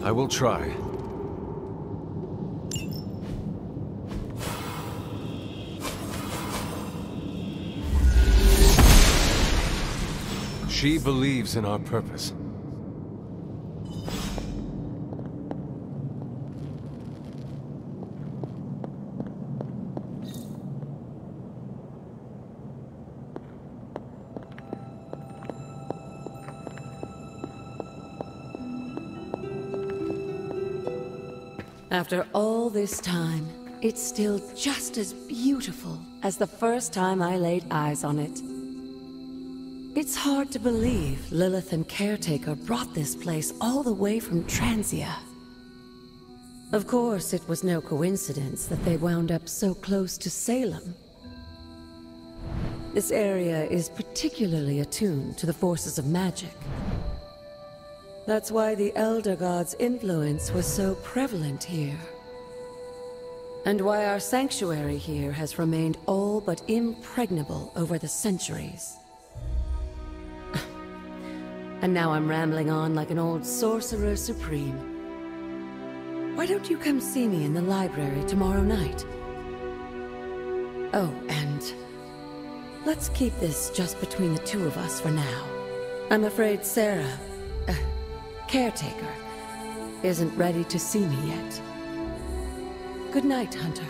I will try. She believes in our purpose. After all this time, it's still just as beautiful as the first time I laid eyes on it. It's hard to believe Lilith and Caretaker brought this place all the way from Transia. Of course, it was no coincidence that they wound up so close to Salem. This area is particularly attuned to the forces of magic. That's why the Elder God's influence was so prevalent here. And why our sanctuary here has remained all but impregnable over the centuries. And now I'm rambling on like an old sorcerer supreme. Why don't you come see me in the library tomorrow night? Oh, and let's keep this just between the two of us for now. I'm afraid Sarah, Caretaker, isn't ready to see me yet. Good night, Hunter.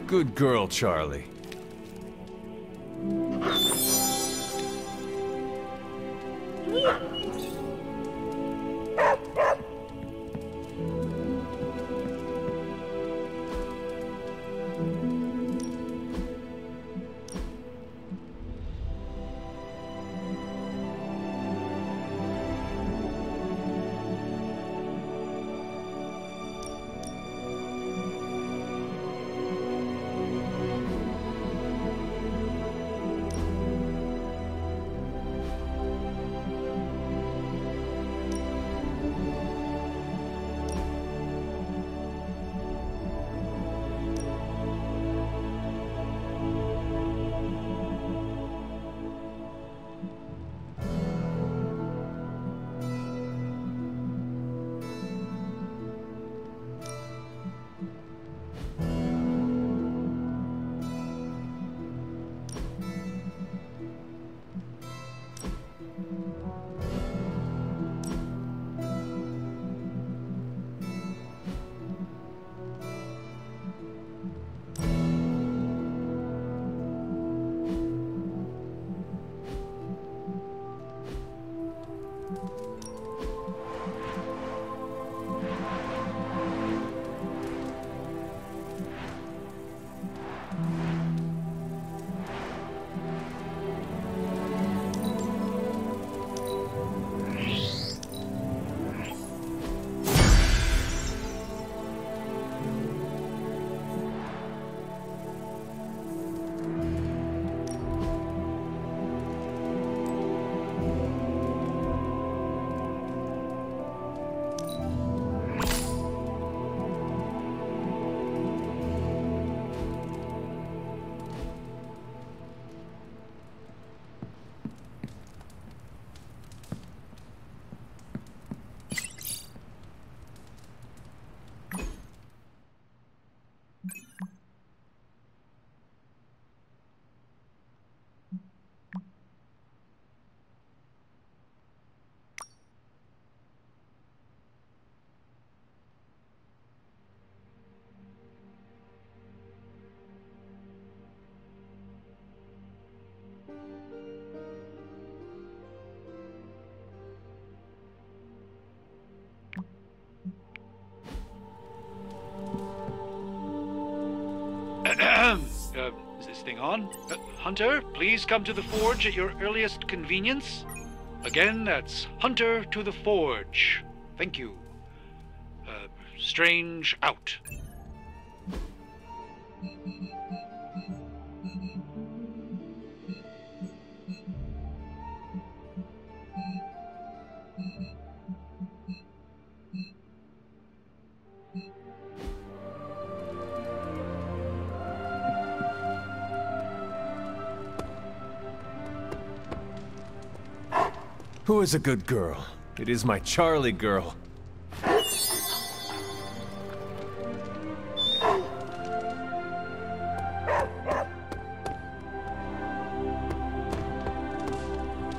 Good girl, Charlie. Hang on. Hunter, please come to the forge at your earliest convenience. Again, that's Hunter to the forge. Thank you. Strange out. Who is a good girl? It is my Charlie girl.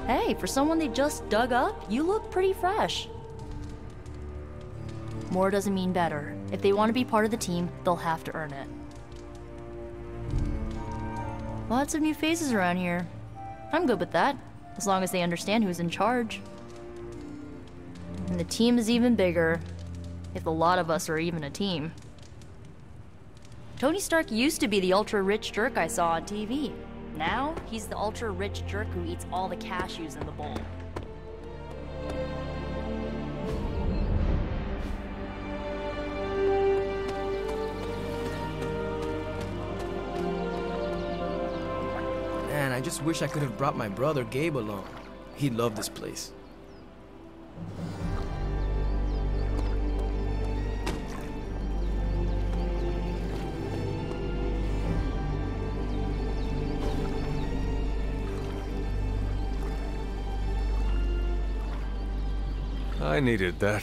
Hey, for someone they just dug up, you look pretty fresh. More doesn't mean better. If they want to be part of the team, they'll have to earn it. Lots of new faces around here. I'm good with that, as long as they understand who's in charge. And the team is even bigger, if a lot of us are even a team. Tony Stark used to be the ultra-rich jerk I saw on TV. Now, he's the ultra-rich jerk who eats all the cashews in the bowl. Man, I just wish I could have brought my brother Gabe along. He'd love this place. I needed that.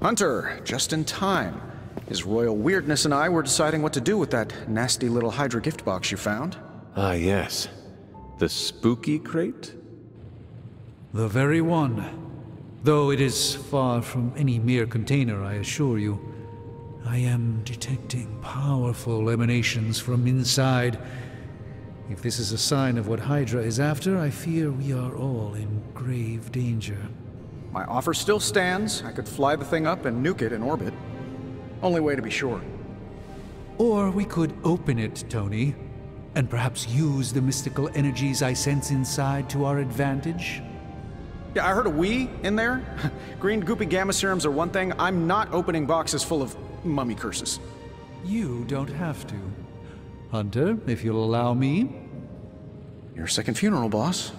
Hunter, just in time. His royal weirdness and I were deciding what to do with that nasty little Hydra gift box you found. Ah, yes. The spooky crate? The very one. Though it is far from any mere container, I assure you. I am detecting powerful emanations from inside. If this is a sign of what Hydra is after, I fear we are all in grave danger. My offer still stands. I could fly the thing up and nuke it in orbit. Only way to be sure. Or we could open it, Tony, and perhaps use the mystical energies I sense inside to our advantage. Yeah, I heard a "we" in there. Green goopy gamma serums are one thing. I'm not opening boxes full of mummy curses. You don't have to. Hunter, if you'll allow me. Your second funeral, boss.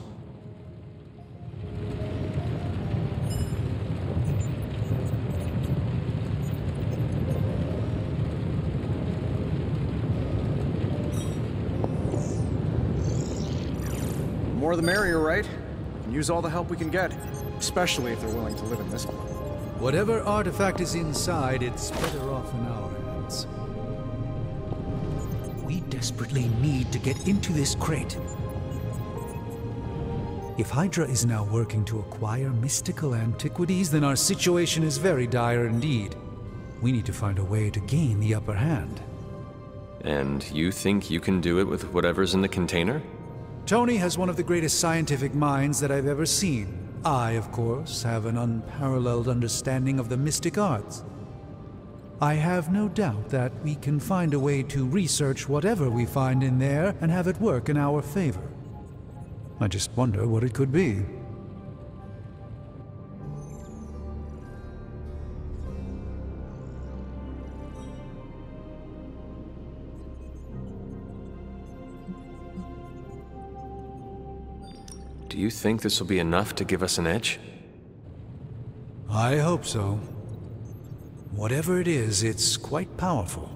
More the merrier, right? And use all the help we can get, especially if they're willing to live in this one. Whatever artifact is inside, it's better off in our hands. We desperately need to get into this crate. If Hydra is now working to acquire mystical antiquities, then our situation is very dire indeed. We need to find a way to gain the upper hand. And you think you can do it with whatever's in the container? Tony has one of the greatest scientific minds that I've ever seen. I, of course, have an unparalleled understanding of the mystic arts. I have no doubt that we can find a way to research whatever we find in there and have it work in our favor. I just wonder what it could be. Do you think this will be enough to give us an edge? I hope so. Whatever it is, it's quite powerful.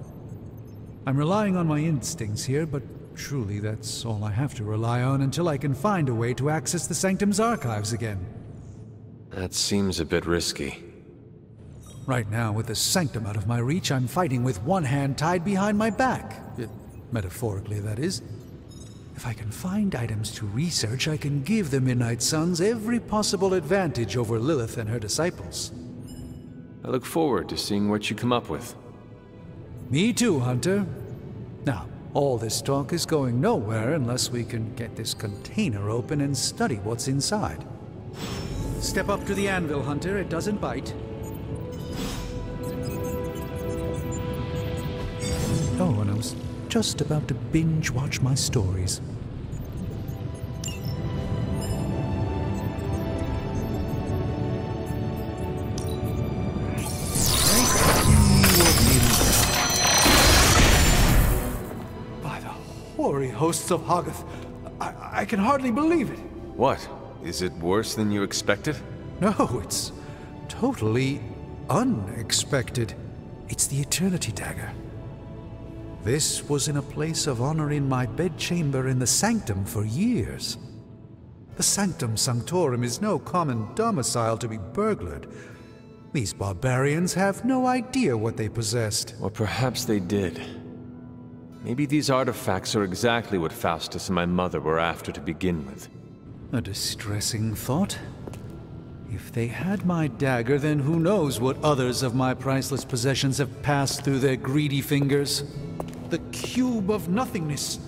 I'm relying on my instincts here, but truly that's all I have to rely on until I can find a way to access the Sanctum's archives again. That seems a bit risky. Right now, with the sanctum out of my reach, I'm fighting with one hand tied behind my back. Metaphorically, that is. If I can find items to research, I can give the Midnight Suns every possible advantage over Lilith and her disciples. I look forward to seeing what you come up with. Me too, Hunter. Now, all this talk is going nowhere unless we can get this container open and study what's inside. Step up to the anvil, Hunter. It doesn't bite. Oh, and I was just about to binge-watch my stories. By the hoary hosts of Hoggoth, I can hardly believe it. What? Is it worse than you expected? No, it's totally unexpected. It's the Eternity Dagger. This was in a place of honor in my bedchamber in the Sanctum for years. The Sanctum Sanctorum is no common domicile to be burglared. These barbarians have no idea what they possessed. Or perhaps they did. Maybe these artifacts are exactly what Faustus and my mother were after to begin with. A distressing thought. If they had my dagger, then who knows what others of my priceless possessions have passed through their greedy fingers. The cube of nothingness.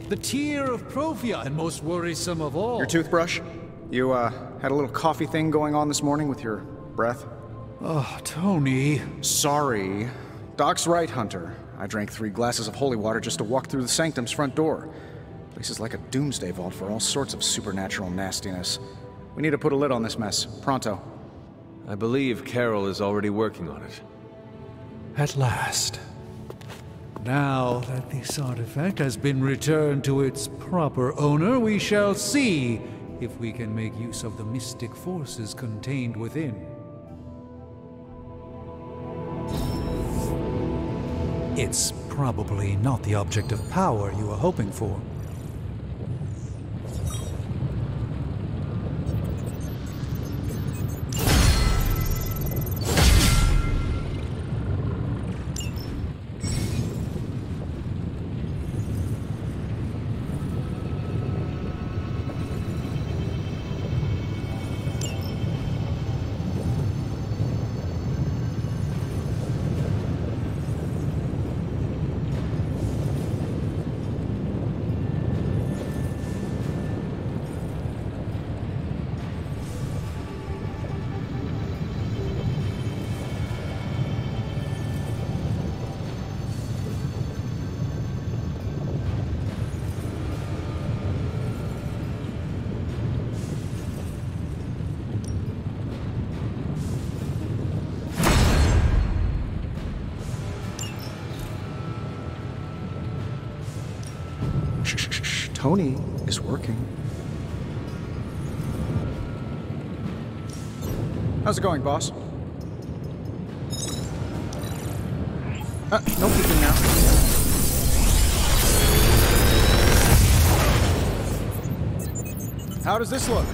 The tear of Profia, and most worrisome of all. Your toothbrush? You, had a little coffee thing going on this morning with your breath? Oh, Tony. Sorry. Doc's right, Hunter. I drank 3 glasses of holy water just to walk through the Sanctum's front door. Place is like a doomsday vault for all sorts of supernatural nastiness. We need to put a lid on this mess. Pronto. I believe Carol is already working on it. At last. Now that this artifact has been returned to its proper owner, we shall see if we can make use of the mystic forces contained within. It's probably not the object of power you are hoping for. Tony is working. How's it going, boss? No peeking now. How does this look?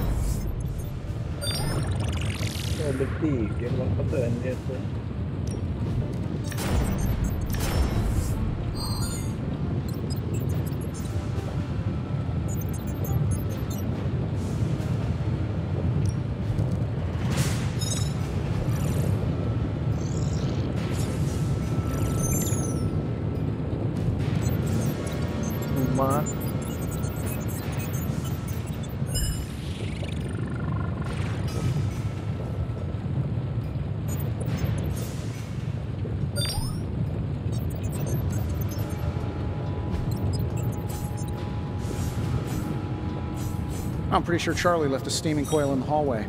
I'm pretty sure Charlie left a steaming coil in the hallway.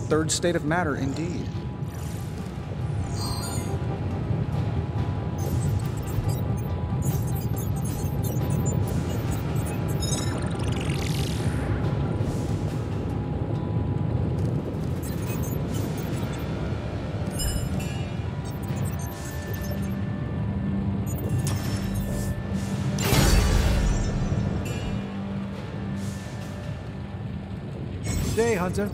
Third state of matter, indeed. Day, Hunter.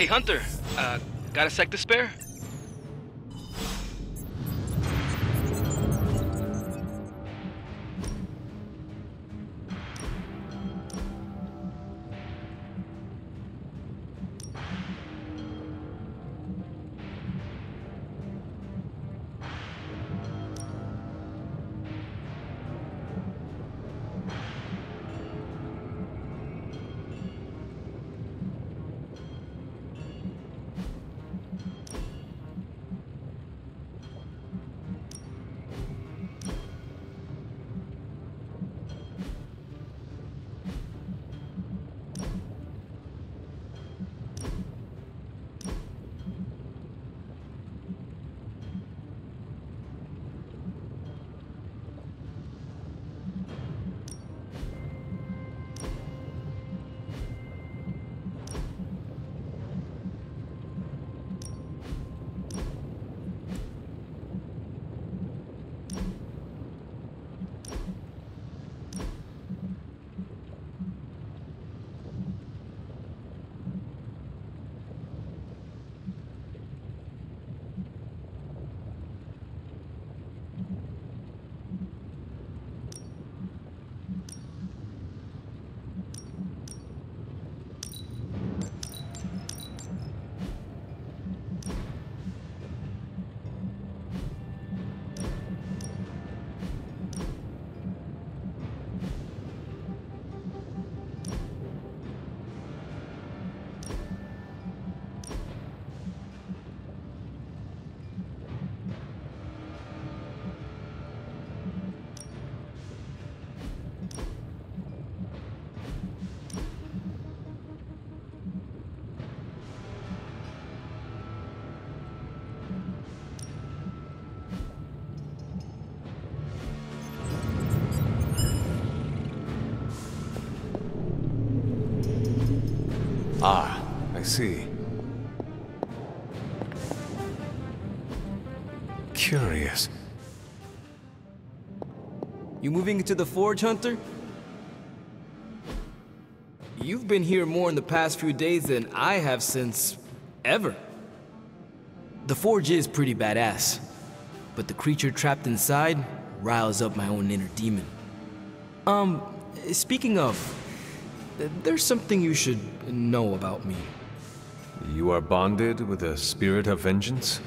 Hey, Hunter. Got a sec to spare? Ah, I see. Curious. You moving into the forge, Hunter? You've been here more in the past few days than I have since... ever. The forge is pretty badass, but the creature trapped inside riles up my own inner demon. Speaking of, there's something you should know about me. You are bonded with a spirit of vengeance?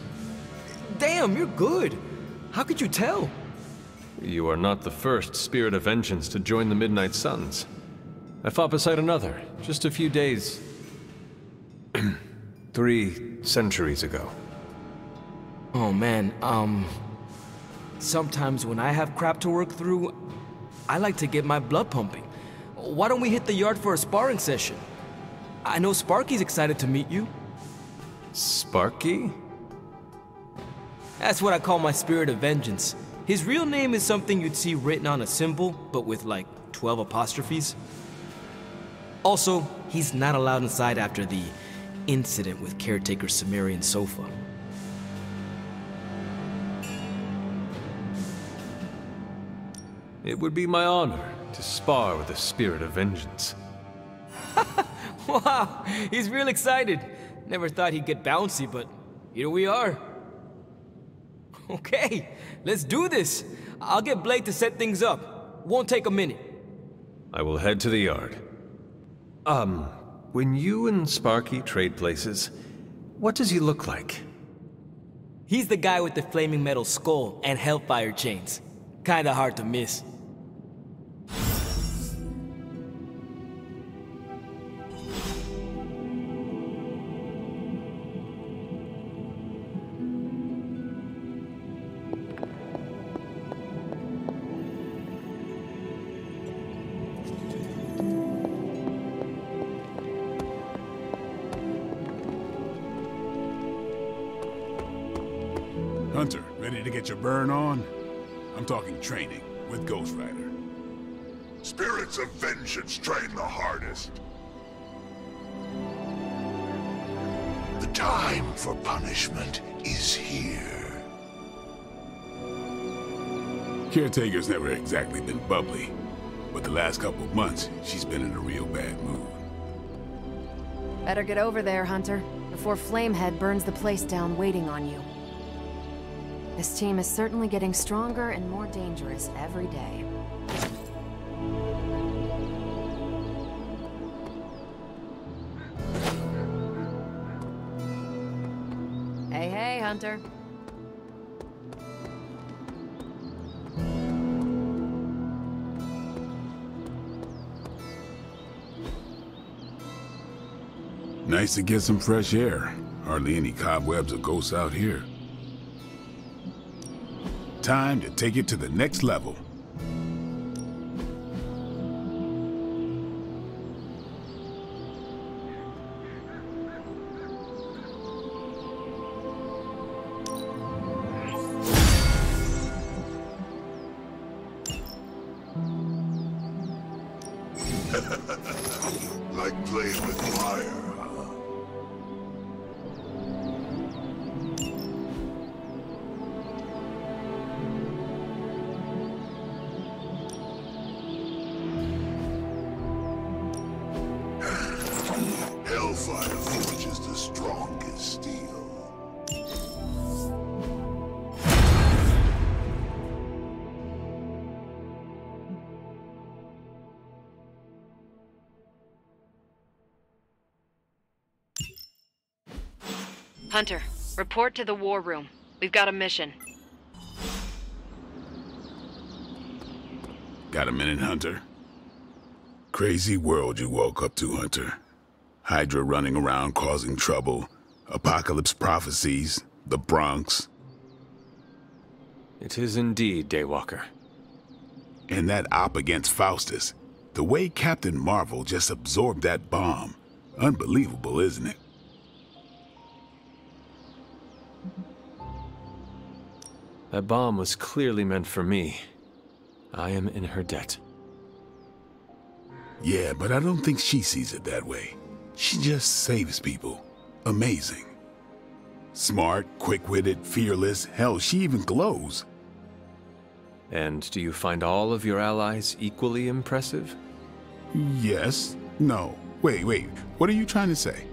Damn, you're good. How could you tell? You are not the first spirit of vengeance to join the Midnight Suns. I fought beside another, just a few days... 3 centuries ago. Oh man, sometimes when I have crap to work through, I like to get my blood pumping. Why don't we hit the yard for a sparring session? I know Sparky's excited to meet you. Sparky? That's what I call my spirit of vengeance. His real name is something you'd see written on a symbol, but with like 12 apostrophes. Also, he's not allowed inside after the incident with caretaker Sumerian sofa. It would be my honor to spar with the spirit of vengeance. Wow, he's real excited. Never thought he'd get bouncy, but here we are. Okay, let's do this. I'll get Blake to set things up. Won't take a minute. I will head to the yard. When you and Sparky trade places, what does he look like? He's the guy with the flaming metal skull and hellfire chains. Kinda hard to miss. Hunter, ready to get your burn on? I'm talking training with Ghost Rider. Spirits of vengeance train the hardest. The time for punishment is here. Caretaker's never exactly been bubbly, but the last couple of months, she's been in a real bad mood. Better get over there, Hunter. before Flamehead burns the place down waiting on you. This team is certainly getting stronger and more dangerous every day. Hey, hey, Hunter. Nice to get some fresh air. Hardly any cobwebs or ghosts out here. Time to take it to the next level. Like playing with fire. Hellfire forges the strongest steel. Hunter, report to the war room. We've got a mission. Got a minute, Hunter? Crazy world you woke up to, Hunter. Hydra running around causing trouble, apocalypse prophecies, the Bronx. It is indeed, Daywalker. And that op against Faustus. The way Captain Marvel just absorbed that bomb. Unbelievable, isn't it? That bomb was clearly meant for me. I am in her debt. Yeah, but I don't think she sees it that way. She just saves people. Amazing. Smart, quick-witted, fearless. Hell, she even glows. And do you find all of your allies equally impressive? Yes. No. Wait. What are you trying to say?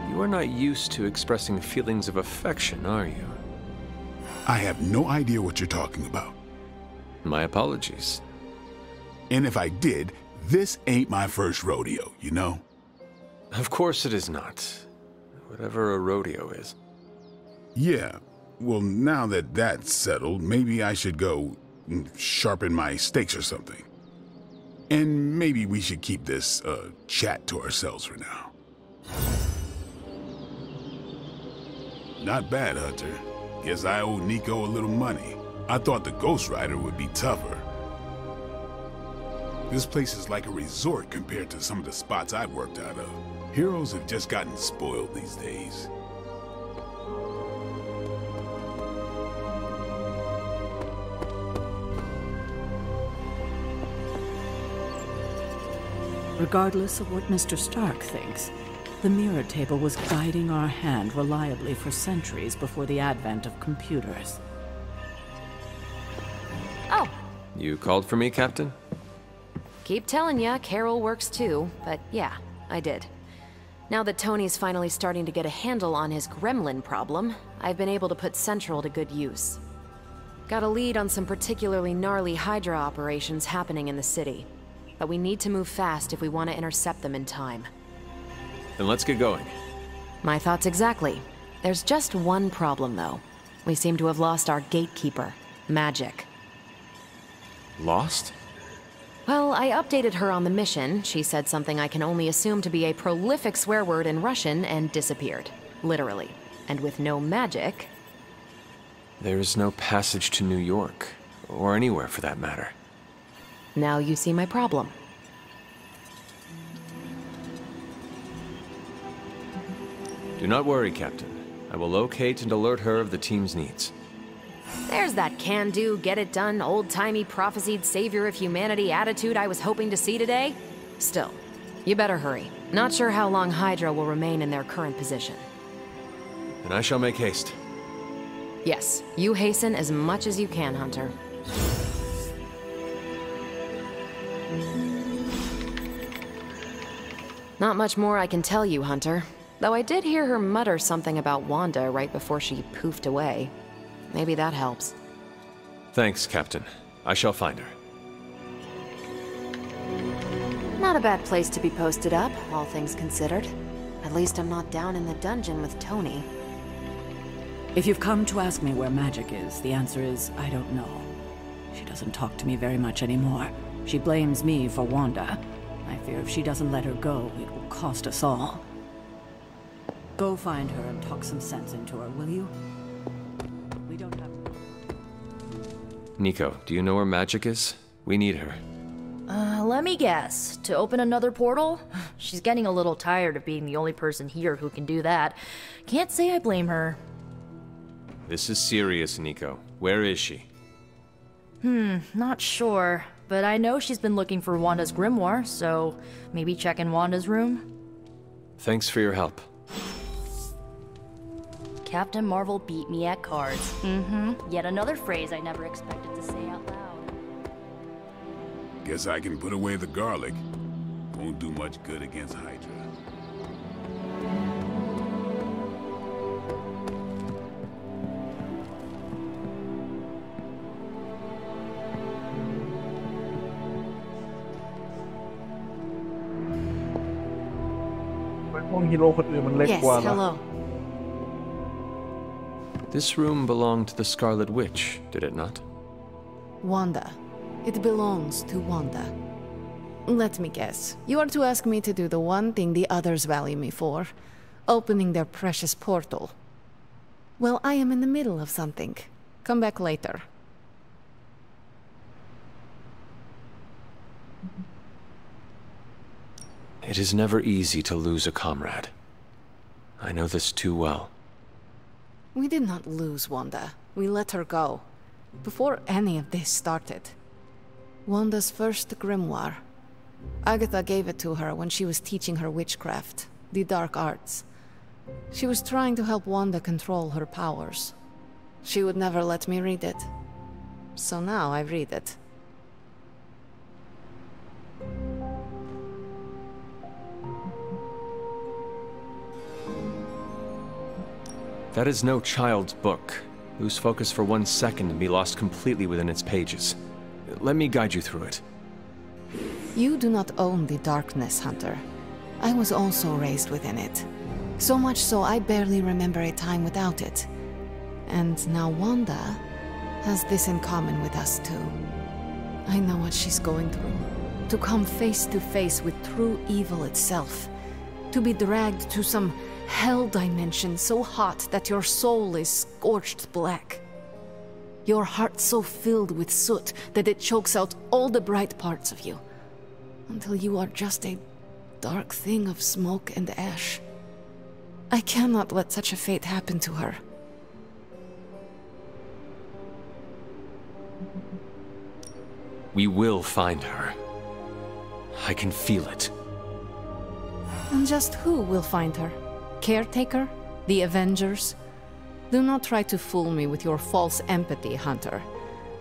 You are not used to expressing feelings of affection, are you? I have no idea what you're talking about. My apologies. And if I did, this ain't my first rodeo, you know? Of course it is not. Whatever a rodeo is. Yeah. Well, now that that's settled, maybe I should go sharpen my stakes or something. And maybe we should keep this chat to ourselves for now. Not bad, Hunter. Guess I owe Nico a little money. I thought the Ghost Rider would be tougher. This place is like a resort compared to some of the spots I've worked out of. Heroes have just gotten spoiled these days. Regardless of what Mr. Stark thinks, the mirror table was guiding our hand reliably for centuries before the advent of computers. Oh. You called for me, Captain? Keep telling ya, Carol works too, but yeah, I did. Now that Tony's finally starting to get a handle on his gremlin problem, I've been able to put Central to good use. Got a lead on some particularly gnarly Hydra operations happening in the city, but we need to move fast if we want to intercept them in time. Then let's get going. My thoughts exactly. There's just one problem, though. We seem to have lost our gatekeeper, Magik. Lost? Well, I updated her on the mission. She said something I can only assume to be a prolific swear word in Russian and disappeared. Literally. And with no magic... There is no passage to New York, or anywhere for that matter. Now you see my problem. Do not worry, Captain. I will locate and alert her of the team's needs. There's that can-do, get-it-done, old-timey prophesied savior of humanity attitude I was hoping to see today. Still, you better hurry. Not sure how long Hydra will remain in their current position. And I shall make haste. Yes, you hasten as much as you can, Hunter. Not much more I can tell you, Hunter. Though I did hear her mutter something about Wanda right before she poofed away. Maybe that helps. Thanks, Captain. I shall find her. Not a bad place to be posted up, all things considered. At least I'm not down in the dungeon with Tony. If you've come to ask me where Magik is, the answer is I don't know. She doesn't talk to me very much anymore. She blames me for Wanda. I fear if she doesn't let her go, it will cost us all. Go find her and talk some sense into her, will you? We don't have... Nico, do you know where Magik is? We need her. Let me guess. To open another portal? She's getting a little tired of being the only person here who can do that. Can't say I blame her. This is serious, Nico. Where is she? Not sure. But I know she's been looking for Wanda's grimoire, so maybe check in Wanda's room? Thanks for your help. Captain Marvel beat me at cards. Yet another phrase I never expected to say out loud. Guess I can put away the garlic. Won't do much good against Hydra. Yes, hello. This room belonged to the Scarlet Witch, did it not? Wanda. It belongs to Wanda. Let me guess. You are to ask me to do the one thing the others value me for. Opening their precious portal. Well, I am in the middle of something. Come back later. It is never easy to lose a comrade. I know this too well. We did not lose Wanda. We let her go. Before any of this started. Wanda's first grimoire. Agatha gave it to her when she was teaching her witchcraft, the dark arts. She was trying to help Wanda control her powers. She would never let me read it. So now I read it. That is no child's book. Lose focus for 1 second and be lost completely within its pages. Let me guide you through it. You do not own the darkness, Hunter. I was also raised within it. So much so I barely remember a time without it. And now Wanda has this in common with us too. I know what she's going through. To come face to face with true evil itself. To be dragged to some hell dimension so hot that your soul is scorched black. Your heart so filled with soot that it chokes out all the bright parts of you. Until you are just a dark thing of smoke and ash. I cannot let such a fate happen to her. We will find her. I can feel it. And just who will find her? Caretaker? The Avengers? Do not try to fool me with your false empathy, Hunter.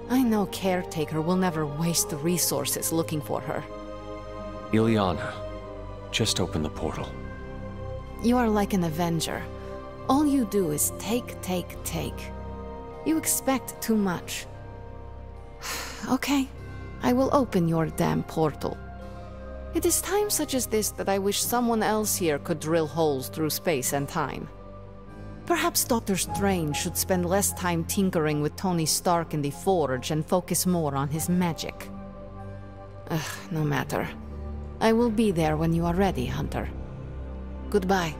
I know Caretaker will never waste the resources looking for her. Ilyana, just open the portal. You are like an Avenger. All you do is take. You expect too much. Okay, I will open your damn portal. It is times such as this that I wish someone else here could drill holes through space and time. Perhaps Dr. Strange should spend less time tinkering with Tony Stark in the Forge and focus more on his magic. No matter. I will be there when you are ready, Hunter. Goodbye.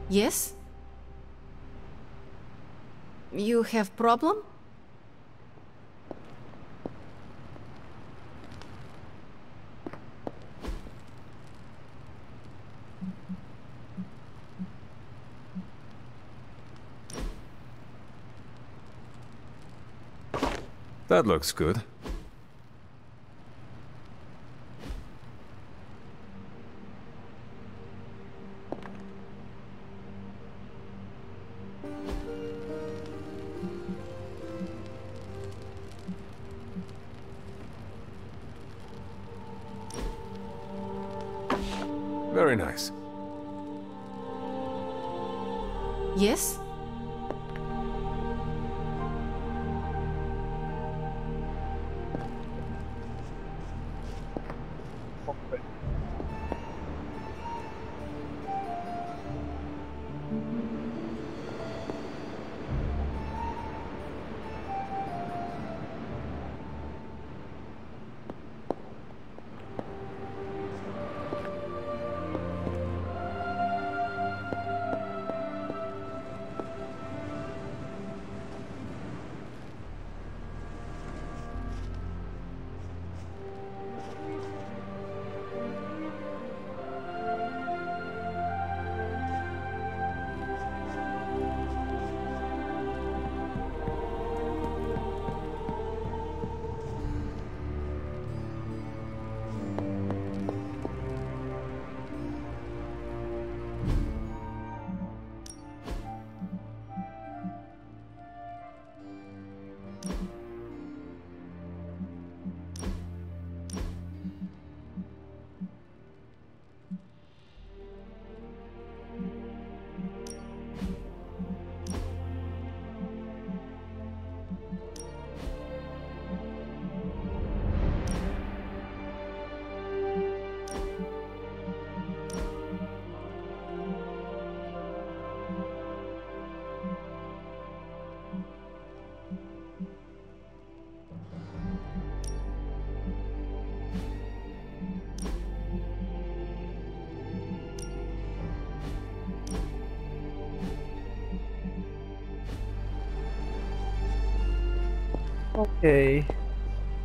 Yes? You have problem? That looks good. Very nice. Yes?โอเค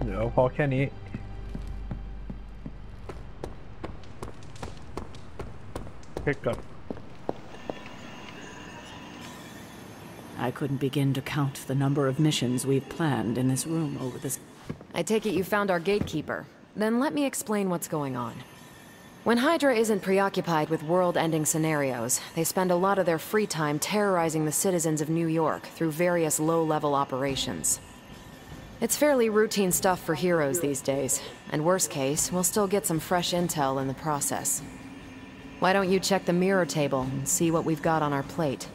เดี๋ยวพอแค่นี้เช็คก่อน I couldn't begin to count the number of missions we've planned in this room over this. I take it you found our gatekeeper. Then let me explain what's going on. When Hydra isn't preoccupied with world-ending scenarios, they spend a lot of their free time terrorizing the citizens of New York through various low-level operations. It's fairly routine stuff for heroes these days, and worst case, we'll still get some fresh intel in the process. Why don't you check the mirror table and see what we've got on our plate?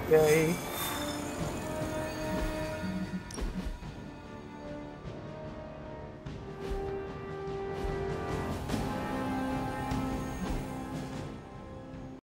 Okay.